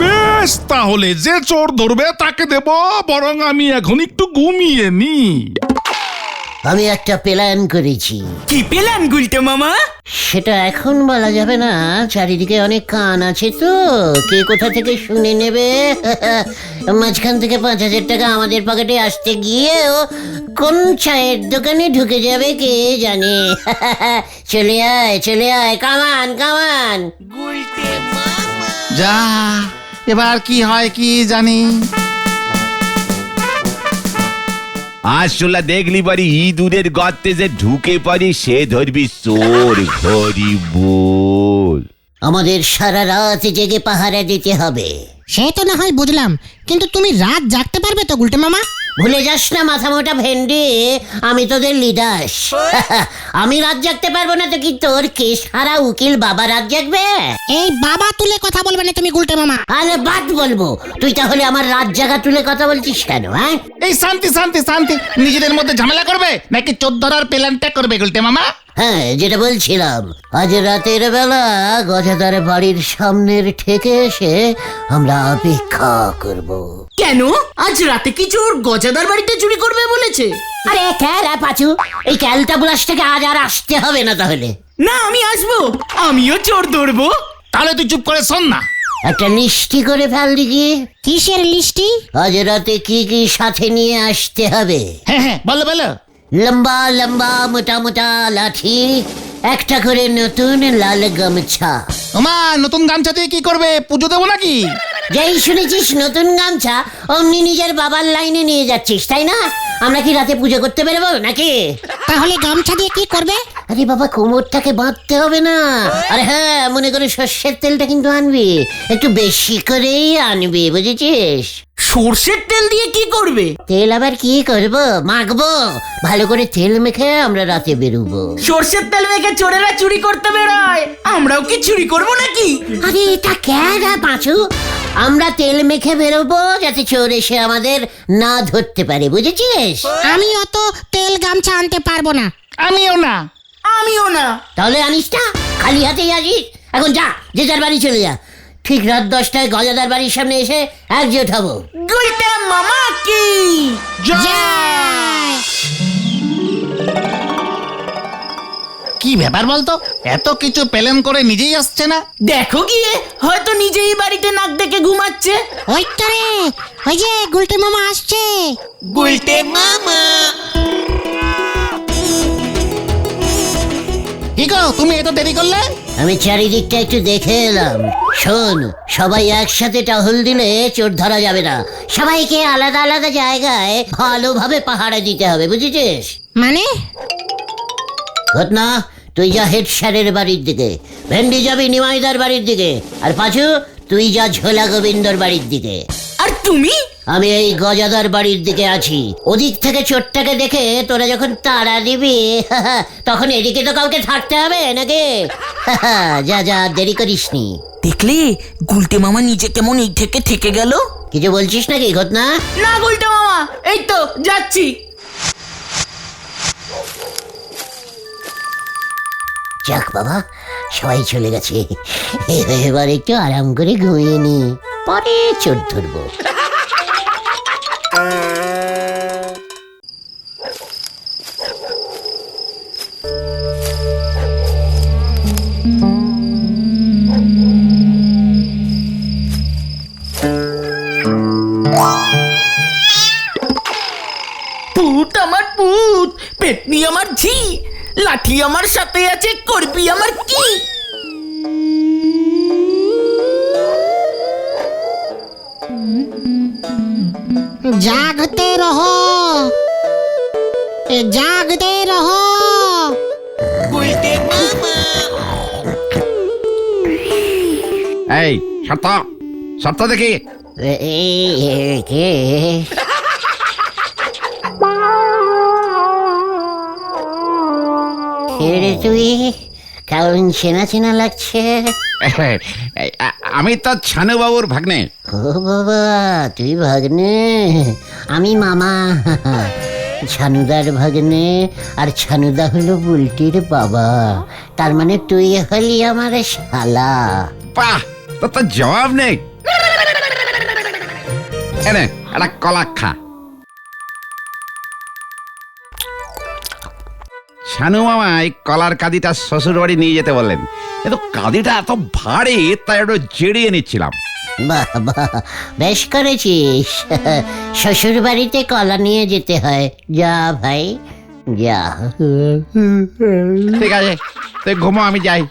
বেশ, তাহলে যে চোর ধরবে তাকে দেব, বরং আমি এখন একটু ঘুমিয়ে নি। আমি একটা প্ল্যান করেছি। কি পেলেন গুলটে মামা? সেটা এখন বলা যাবে না, চারিদিকে অনেক কান আছে তো, কে কোথা থেকে শুনে নেবে। মাঝখান থেকে 5,000 টাকা আমাদের পকেটে আসতে গিয়েও কোন চায়ের দোকানে ঢুকে যাবে কে জানে। চলে আয়, কামান কামান। যা, এবার কি হয় কি জানি। আসলে দেখলি পারি ইঁদুরের গর্তে যে ঢুকে পারি সে ধরবি চোর ঘরি বল। আমাদের সারা রাত জেগে পাহারা দিতে হবে। সে তো না হয় বুঝলাম, কিন্তু তুমি রাত জাগতে পারবে তো গুলটে মামা? ভুলে যাস না মাথা মোটা ভেন্ডি, আমি তোদের লিডার। আমি রাত জাগতে পারবো না তো কি তোর কেস হারা উকিল বাবা রাত জাগবে? এই বাবা তুলে কথা বলবে না তুমি গুলটে মামা। আরে বাদ বলবো, তুই তাহলে আমার রাত জাগা তুলে কথা বলছিস কেন? হ্যাঁ, এই শান্তি শান্তি শান্তি, নিজেদের মধ্যে ঝামেলা করবে নাকি চোর ধরার প্ল্যানটা করবে গুলটে মামা? হ্যাঁ, যেটা বলছিলাম, আজ রাতের বেলা গজাদার বাড়ির সামনের ঠেকে এসে আমরা অপেক্ষা করব। কেন আজ রাতে কি চোর গজাদার বাড়িতে চুরি করবে বলেছে? আরে ক্যালা পাচু, এই ক্যালটা বুলাসটাকে আজ আর আসতে হবে না তাহলে। না, আমি আসবো, আমিও চোর ধরবো। তাহলে তুই চুপ করে শোন না। একটা লিস্টি করে ফেল দেখি। কিসের লিস্টি? আজ রাতে কি কি সাথে নিয়ে আসতে হবে। হ্যাঁ হ্যাঁ, বলো বলো। লম্বা লম্বা মোটা মোটা লাঠি, একটা করে নতুন লাল গামছা। ওমা, নতুন গামছা দিয়ে কি করবে? পুজো দেবো নাকি? যেই শুনেছিস নতুন গামছা, অমনি নিজের বাবার লাইনে নিয়ে যাচ্ছিস, তাই না? আমরা কি রাতে পুজো করতে বেরোবো নাকি? তাহলে গামছা দিয়ে কি করবে? আরে বাবা, কোমরটাকে বাঁধতে হবে না। আরে হ্যাঁ, মনে করে সর্ষের তেলটা কিন্তু আনবি, একটু বেশি করেই আনবি, বুঝেছিস? সর্ষের তেল দিয়ে কি করবে? তেল আবার কি করবো, মাখবো। ভালো করে তেল মেখে আমরা রাতে বেরোবো। সর্ষের তেল মেখে চোরেরা চুরি করতে বেরোয়, আমরাও কি চুরি করবো নাকি? আরে এটা কেন পাঁচু? আমরা তেল মেখে বেরোবো যাতে চোর এসে আমাদের না ধরতে পারে, বুঝেছিস? আমি অত তেল গামছা আনতে পারবো না। আমিও না। আমিও না। তাহলে আনিস না, খালি হাতেই আসিস। এখন যা, যে যার বাড়ি চলে যা। ঠিক রাত 10টায় গজাদার বাড়ির সামনে এসে একজোট হবো। গুলটে মামা কি জয়। কি ব্যাপার বলতো, এত কিছু প্ল্যান করে নিজেই আসছে না? দেখো গিয়ে, হয়তো নিজেই বাড়িতে নাক ডেকে ঘুমাচ্ছে। ওই তো রে, ওই যে গুলটে মামা আসছে। গুলটে মামা। কি গো, তুমি এত দেরি করলে? আমি চারিদিকটা একটু দেখে এলাম। শোন, সবাই একসাথে টহল দিলে চোর ধরা যাবে না। সবাইকে আলাদা আলাদা জায়গায় ভালোভাবে পাহারা দিতে হবে, বুঝেছিস? মানে? ঘটনা, তুই যা হেড স্যারের বাড়ির দিকে, ভেন্ডি যাবি নিমাইদার বাড়ির দিকে, আর পাঁচু তুই যা ঝোলা গোবিন্দর বাড়ির দিকে। আর তুমি? আমি এই গজাদার বাড়ির দিকে আছি। ওদিক থেকে চোরটাকে দেখে তোরা যখন তাড়া দিবি, তখন এদিকে তো কাউকে থাকতে হবে নাকি? যা যা, দেরি করিসনি। দেখলে গুলটে মামা নিজে কেমন এই থেকে গেল। কিছু বলছিস নাকি ঘটনা? না গুলটে মামা, এই তো যাচ্ছি। যাক বাবা, সবাই চলে গেছে। এবার একটু আরাম করে ঘুমিয়ে নি, পরে চোর ধরবো। পুত আমার পুত, পেটনি আমার ঝি, লাঠি আমার সাথে আছে, করবি আমার কি? জাগতে রহো, জাগতে রহো। এই সত্য সত্য দেখি। কে? রে তুই? কেমন চেনা চেনা লাগছে। আমি তো ছানু বাবুর ভাগ্নে। ও বাবা, তুই ভাগ্নে, আমি মামা। ছানুদার ভাগ্নে, আর ছানুদা হলো বুলটির বাবা। তার মানে তুই হলি আমার শালা। বাহ, তোর তো জবাব নেই। এনে একটা কলা খা। শানু মামা এই কলার কাঁদিটা শ্বশুর বাড়ি নিয়ে যেতে বললেন, কিন্তু কাঁদিটা এত ভারী তাই একটু জেড়িয়ে নিচ্ছিলাম। বাহ বাহ, বেশ করেছিস। শ্বশুর বাড়িতে কলা নিয়ে যেতে হয়। যা ভাই যা। ঠিক আছে, তুই ঘুমো, আমি যাই।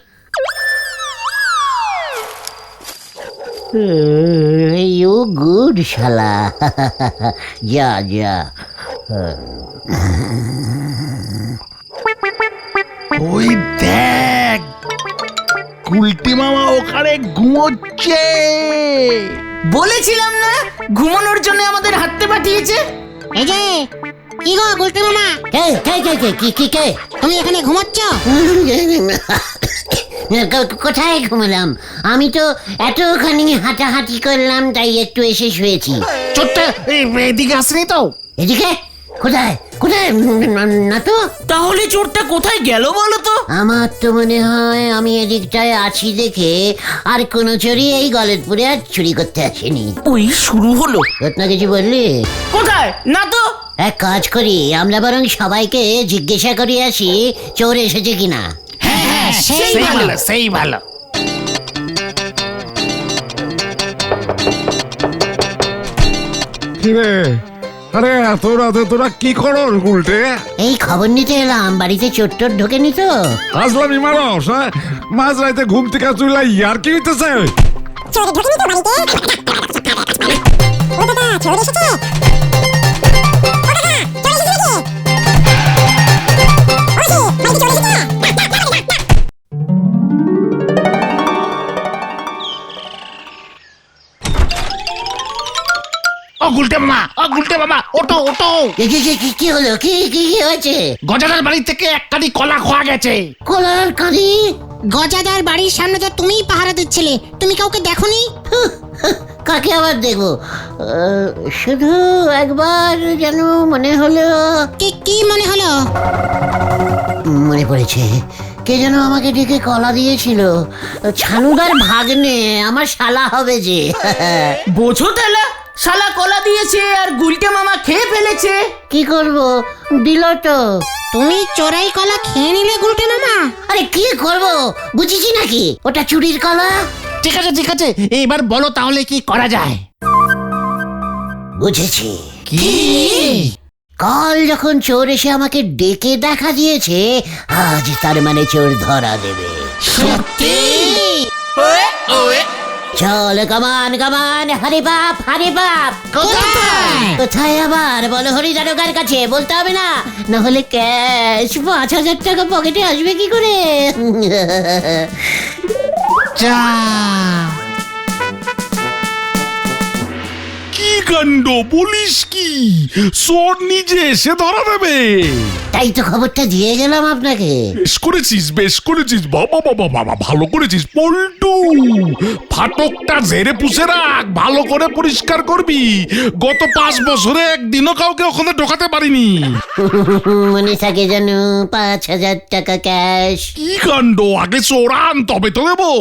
ইউ গুড শালা। যা যা। ওই দেখ, গুলটি মামা ওখানে ঘুমোচ্ছে। বলেছিলাম না, ঘুমানোর জন্য আমাদের হাঁটতে পাঠিয়েছে। এই যে কি গো গুলটে মামা, কে কে কে কে কি কি কে? তুমি এখানে ঘুমাচ্ছ? কোথায় ঘুমালাম? আমি তো এতখানি হাঁটাহাঁটি করলাম, তাই একটু এসে শুয়েছি। চোরটা এদিকে আসেনি তো? এদিকে? কোথায় কোথায়? না তো। তাহলে চোরটা কোথায় গেল বলো তো? আমার তো মনে হয় আমি এদিকটায় আছি দেখে আর কোনো চোরই এই গলতপুরে আর চুরি করতে আসেনি। ওই শুরু হলো। রত্না কিছু বললি? কোথায়? না তো। এক কাজ করি, আমরা বরং সবাইকে জিজ্ঞাসা করে আসি চোর এসেছে কিনা। হ্যাঁ, সেই ভালো, সেই ভালো। কিরে, আরে এত রাতে তোরা কি করো উল্টে? এই খবর নিতে এলাম, বাড়িতে চোর টোর ঢোকেনি তো। আসলামি মানুষ, হ্যাঁ? মাঝ রাতে ঘুম থেকে চুলা ইয়ার কি হইতেছে? চোরে ঢোকেনি তো বাড়িতে? ও দাদা, চোর এসেছে? ও দাদা, চোর এসেছে নাকি? ওই যে, বাড়িতে চোর এসেছে? ও গুলটে মামা, ও গুলটে মামা, ওটো ওটো। কি হলো? কি কি কি হয়েছে? গজাদার বাড়ি থেকে এক কাঁদি কলা খোয়া গেছে। কলার কাঁদি? গজাদার বাড়ির সামনে তো তুমিই পাহারা দিচ্ছিলে, তুমি কাউকে দেখোনি? কাকে আবার দেখবো? শুধু একবার যেন মনে হলো। কি মনে হলো? মনে পড়েছে, কে যেন আমাকে ডেকে কলা দিয়েছিল। ছানুদার ভাগ্নে, আমার শালা হবে যে। বোঝো তাহলে, শালা কলা দিয়েছে আর গুলটে মামা খেয়ে ফেলেছে। কি করব, দিল তো। তুমি চোরাই কলা খেয়ে নিলে গুলটে মামা? আরে কি করব, বুঝেছি নাকি ওটা চুরির কলা? ঠিক আছে ঠিক আছে, এবার বলো তাহলে কি করা যায়। বুঝেছি। কি? কাল যখন চোর এসে আমাকে ডেকে দেখা দিয়েছে, আজ তার মানে চোর ধরা দেবে। সত্যি? চল, কামান কামান, হরে বাপ হরে বাপ। কোথায়? কোথায় আবার বলো? হরি দারোগার কাছে। বলতে হবে না, না হলে ক্যাশ ৫,০০০ টাকা পকেটে আসবে কি করে? যা। কি কাণ্ড, বলিস কি? চোর নিজে এসে ধরা দেবে? তাই তো খবরটা দিয়ে গেলাম আপনাকে। বেশ করেছিস, বেশ করেছিস, বাবা বাবা বাবা, ভালো করেছিস পল্টু। ফাটকটা ঝেড়ে পুষে রাখ, ভালো করে পরিষ্কার করবি। গত 5 বছরে একদিনও কাউকে ওখানে ঢোকাতে পারিনি। মনে থাকে যেন ৫,০০০ টাকা ক্যাশ। কি কাণ্ড, আগে চোরান তবে তো দেবো।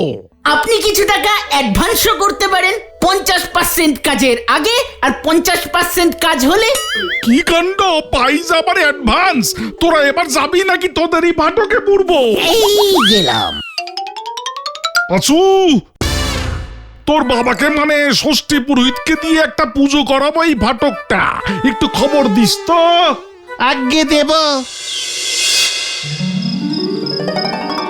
আপনি কিছু টাকা অ্যাডভান্সও করতে পারেন, 50% কাজের আগে আর 50% কাজ হলে। কি কাণ্ড, পাইজ আবার অ্যাডভান্স? তোরা এবার যাবি নাকি তোদেরই ফাটকে পড়বো? এই গেলাম। পাঁচু, তোর বাবাকে মানে ষষ্ঠী পুরোহিতকে দিয়ে একটা পুজো করাবো এই ফাটকটা, একটু খবর দিস তো। আগে দেব।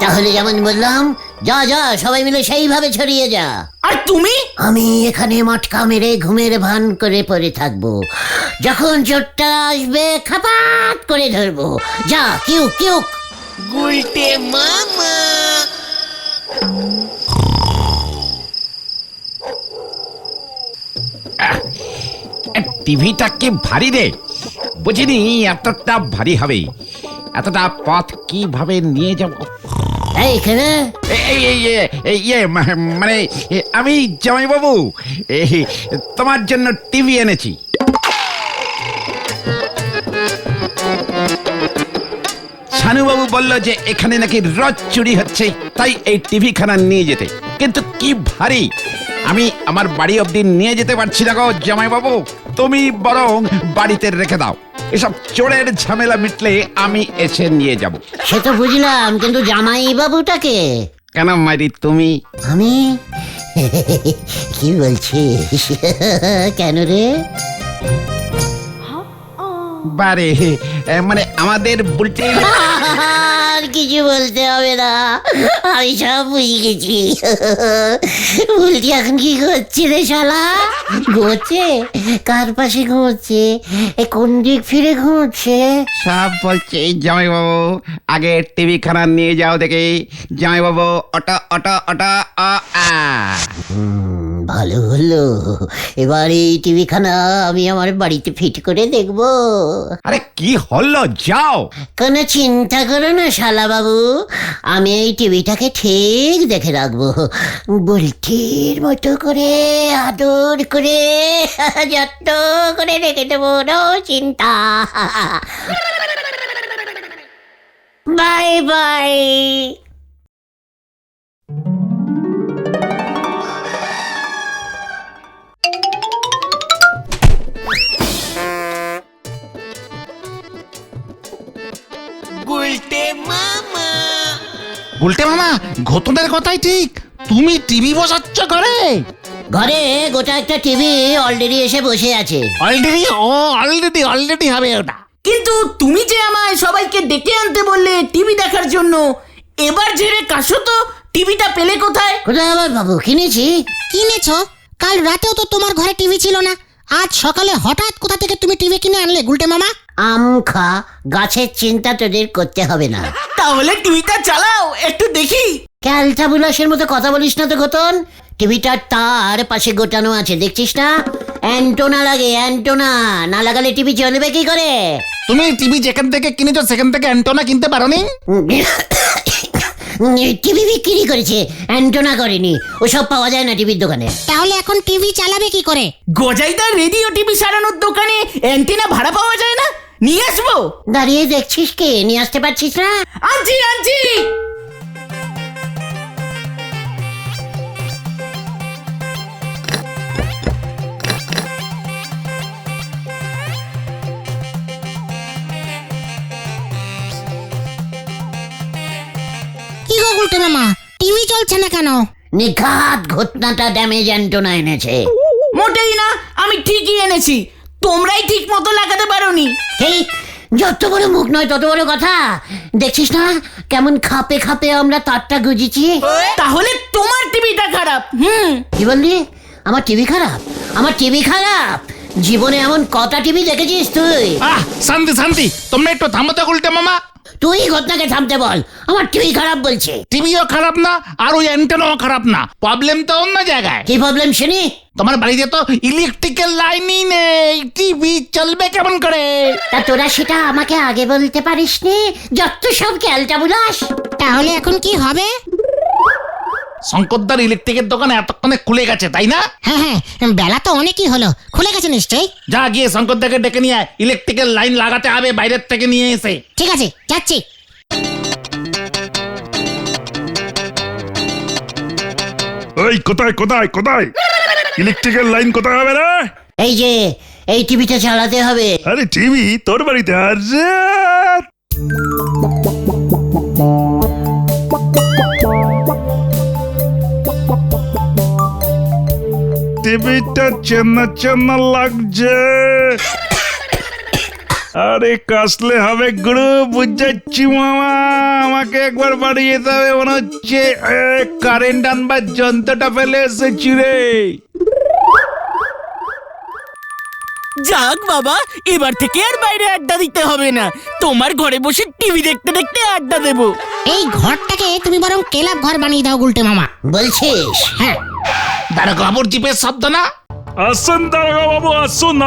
তাহলে যেমন বললাম, যা যা, সবাই মিলে সেইভাবে ছড়িয়ে যা। আর তুমি? আমি এখানে মটকা মেরে ঘুমের ভান করে পড়ে থাকবো। যখন চোরটা আসবে খাপাত করে ধরবো। যা, কিউ কিউ। গুলটে মামা। টিভিটা কি ভারী রে, বুঝিনি এতটা ভারী হবে। এতটা পথ কিভাবে নিয়ে যাব? এইখানে মানে আমি জামাইবাবু, তোমার জন্য টিভি এনেছি। ছানুবাবু বলল যে এখানে নাকি রোজ চুরি হচ্ছে, তাই এই টিভি খানা নিয়ে যেতে। কিন্তু কি ভারী, আমি আমার বাড়ি অবধি নিয়ে যেতে পারছি না গো জামাইবাবু। তুমি বরং বাড়িতে রেখে দাও, এসব চোরের ঝামেলা মিটলে আমি এসে নিয়ে যাব। সে তো বুঝলাম, কিন্তু জামাই বাবুটাকে? কেন মারি তুমি? আমি কি বলছিস? কেন রে? বারে মানে আমাদের বুলটি। আর কিছু বলতে হবে না, আমি সব বুঝে গেছি। বুলটি এখন কি করছে রে শালা? ঘুমোচ্ছে? কার পাশে ঘুমোচ্ছে? কোন দিক ফিরে ঘুমোচ্ছে? সব বলছে জামাইবাবু, আগে টিভি খানা নিয়ে যাও দেখি। জামাইবাবু অটা অটা অটা আ আ। ভালো হলো, এবার এই টিভি খানা আমি আমার বাড়িতে ফিট করে দেখবো। আরে কি হলো, যাও। কোনো চিন্তা করো না শালা বাবু, আমি এই টিভিটাকে ঠিক দেখে রাখবো। বুলটির মতো করে আদর করে যত্ন করে রেখে দেবো, নো চিন্তা। Bye bye. উল্টে মামা, ঘটনের কথাই ঠিক। তুমি টিভি বসাচ্ছ ঘরে? ঘরে গোটা একটা টিভি অলরেডি এসে বসে আছে। অলরেডি? ও অলরেডি হবে ওটা। কিন্তু তুমি যে আমায় সবাইকে ডেকে আনতে বললে টিভি দেখার জন্য, এবার ঝেড়ে কাশো তো, টিভিটা পেলে কোথায়? কোথায় আবার বাবু? কিনেছি। কিনেছো? কাল রাতেও তো তোমার ঘরে টিভি ছিল না, আজ সকালে হঠাৎ কোথা থেকে তুমি টিভি কিনে আনলে গুলটে মামা? আম খা, গাছের চিন্তা তোদের করতে হবে না। তাহলে টিভিটা চালাও, একটু দেখি। ক্যালটা বুলাসের মতো কথা বলিস না তো ঘটন। টিভিটার তার পাশে গোটানো আছে, দেখছিস না? অ্যান্টোনা লাগে, অ্যান্টোনা না লাগালে টিভি চলবে কি করে? তুমি টিভি যেখান থেকে কিনেছো সেখান থেকে অ্যান্টোনা কিনতে পারোনি? টিভি বিক্রি করেছে, অ্যান্টোনা করেনি। ওসব পাওয়া যায় না টিভির দোকানে। তাহলে এখন টিভি চালাবে কি করে? গজাইদার রেডিও টিভি সারানোর দোকানে অ্যান্টেনা ভাড়া পাওয়া যায় না, নিয়ে আসবো। দাঁড়িয়ে দেখছিস কে? নিয়ে আসতে পারছিস না? আনছি আনছি। কি গো গুলটে মামা, টিভি চলছে না কেন? নিখাত ঘটনাটা ড্যামেজ অ্যান্টোনা এনেছে। মোটেই না, আমি ঠিকই এনেছি, তোমরাই ঠিক মতো লাগাতে পারোনি। এই যত বড় মুখ নয় তত বড় কথা। দেখছিস না কেমন খাপে খাপে আমরা তারটা গুজিছি? তাহলে তোমার টিভিটা খারাপ। কি বললি? আমার টিভি খারাপ? আমার টিভি খারাপ? জীবনে এমন কটা টিভি দেখেছিস তুই? শান্তি, তোমরা একটু থামো তো গুলটে মামা। তুই ঘটনাকে থামতে বল, আমার টিভি খারাপ বলছে। টিভিও খারাপ না, আর ওই অ্যান্টেনাও খারাপ না, প্রবলেম তো অন্য জায়গায়। কি প্রবলেম শুনি? তোমার বাড়িতে তো ইলেকট্রিক্যাল লাইনই নেই, টিভি চলবে কেমন করে? তা তোরা সেটা আমাকে আগে বলতে পারিসনি? যত সব ক্যালটা বুলাস। তাহলে এখন কি হবে? শঙ্করদার ইলেকট্রিকের দোকান এতক্ষণে খুলে গেছে, তাই না? হ্যাঁ, বেলা তো অনেকই হলো, খুলে গেছে নিশ্চয়ই। যা গিয়ে শঙ্করদাকে ডেকে নিয়ে ইলেকট্রিক্যাল লাইন লাগাতে হবে বাইরের থেকে নিয়ে এসে। ঠিক আছে, যাচ্ছি। ওই কোথায় ইলেকট্রিক্যাল লাইন কোথায় হবে রে? এই যে এই টিভিটা চালাতে হবে। আরে টিভি তোর বাড়িতে? আরে টিভিটা চেনা লাগছে। আরে কাশলে হবে গুরু, বুঝাচ্ছি মামা, আমাকে একবার বাড়ি যেতে হবে। মনে হচ্ছে কারেন্ট আনবার যন্ত্রটা ফেলে এসেছি রে। যাক বাবা, এবার থেকে আর বাইরে আড্ডা দিতে হবে না, তোমার ঘরে বসে টিভি দেখতে দেখতে আড্ডা দেবো। এই ঘরটাকে তুমি বরং ক্লাব ঘর বানিয়ে দাও গুলটে মামা। বলছিস? হ্যাঁ। দারোগাবুর জিপের শব্দ না? আসুন দারোগা বাবু, আসুন।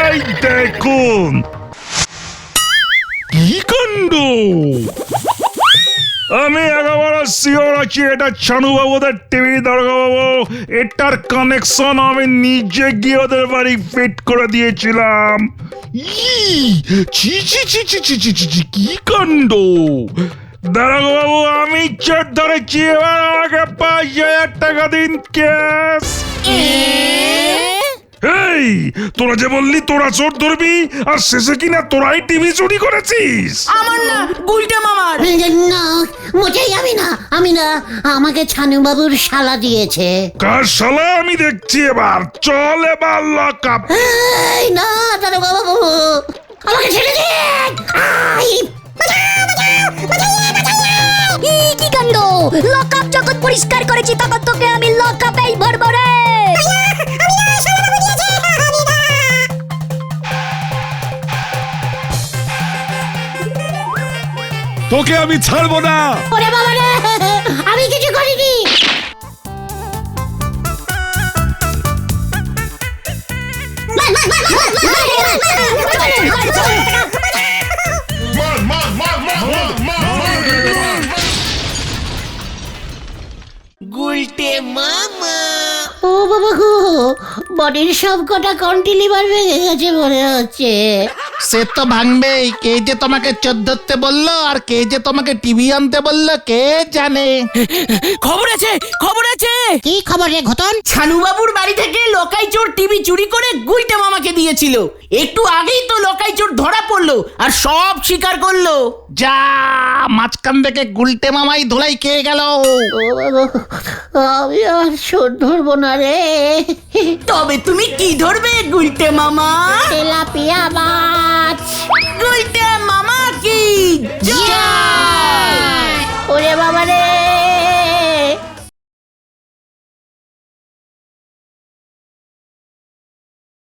এই দেখুন কি কাণ্ড! আমি একেবারে শিওর আছি এটা ছানুবাবুদের টিভি। দারোগা বাবু, এটার কানেকশন আমি নিজে গিয়ে ওদের বাড়ি ফিট করে দিয়েছিলাম। ছি ছি ছি ছি ছি ছি ছি ছি, কি কাণ্ড! দাঁড়াও বাবু, আমি চোর ধরেছি, এবার আমাকে 5,000 টাকা দিন ক্যাশ। এই, তোরা যে বললি তোরা চোর ধরবি, আর শেষে কিনা তোরাই টিভি চুরি করেছিস। আমার না, গুলটে মামার। না মোটেই আমি না আমাকে ছানুবাবুর শালা দিয়েছে। কার শালা আমি দেখছি এবার। চল এবার লক আপ। এই না দারোগা বাবু, আমাকে ছেড়ে দিন। কি কাণ্ড! লকআপ যখন পরিষ্কার করেছি তখন তোকে আমি লকআপেই ভরবো রে। তোকে আমি ছাড়বো না। ওরে বাবা রে, আমি কিছু করিনি। গুলটে মামা। ও বাবা গো, বডির সব কটা কন্টিলিভার ভেঙে গেছে মনে হচ্ছে। সে তো ভাঙবেই। কে যে তোমাকে চোর ধরতে বললো আর কে যে তোমাকে টিভি আনতে বললো কে জানে। খবর আছে, খবর আছে। কি খবর রে ঘটন? ছানুবাবুর বাড়ি থেকে লোকাই চোর টিভি চুরি করে গুলটে মামাকে দিয়েছিল। একটু আগেই তো লোকাই চোর ধরা পড়লো আর সব স্বীকার করলো। যা, মাঝখান থেকে গুলটে মামাই ধুলাই খেয়ে গেল। ও বাবা, আমি আর শোধ ধরবো না রে। তবে তুমি কি ধরবে গুলটে মামা? তেলাপিয়া মাছ। গুলটে মামা কি জয়! ওরে বাবা রে,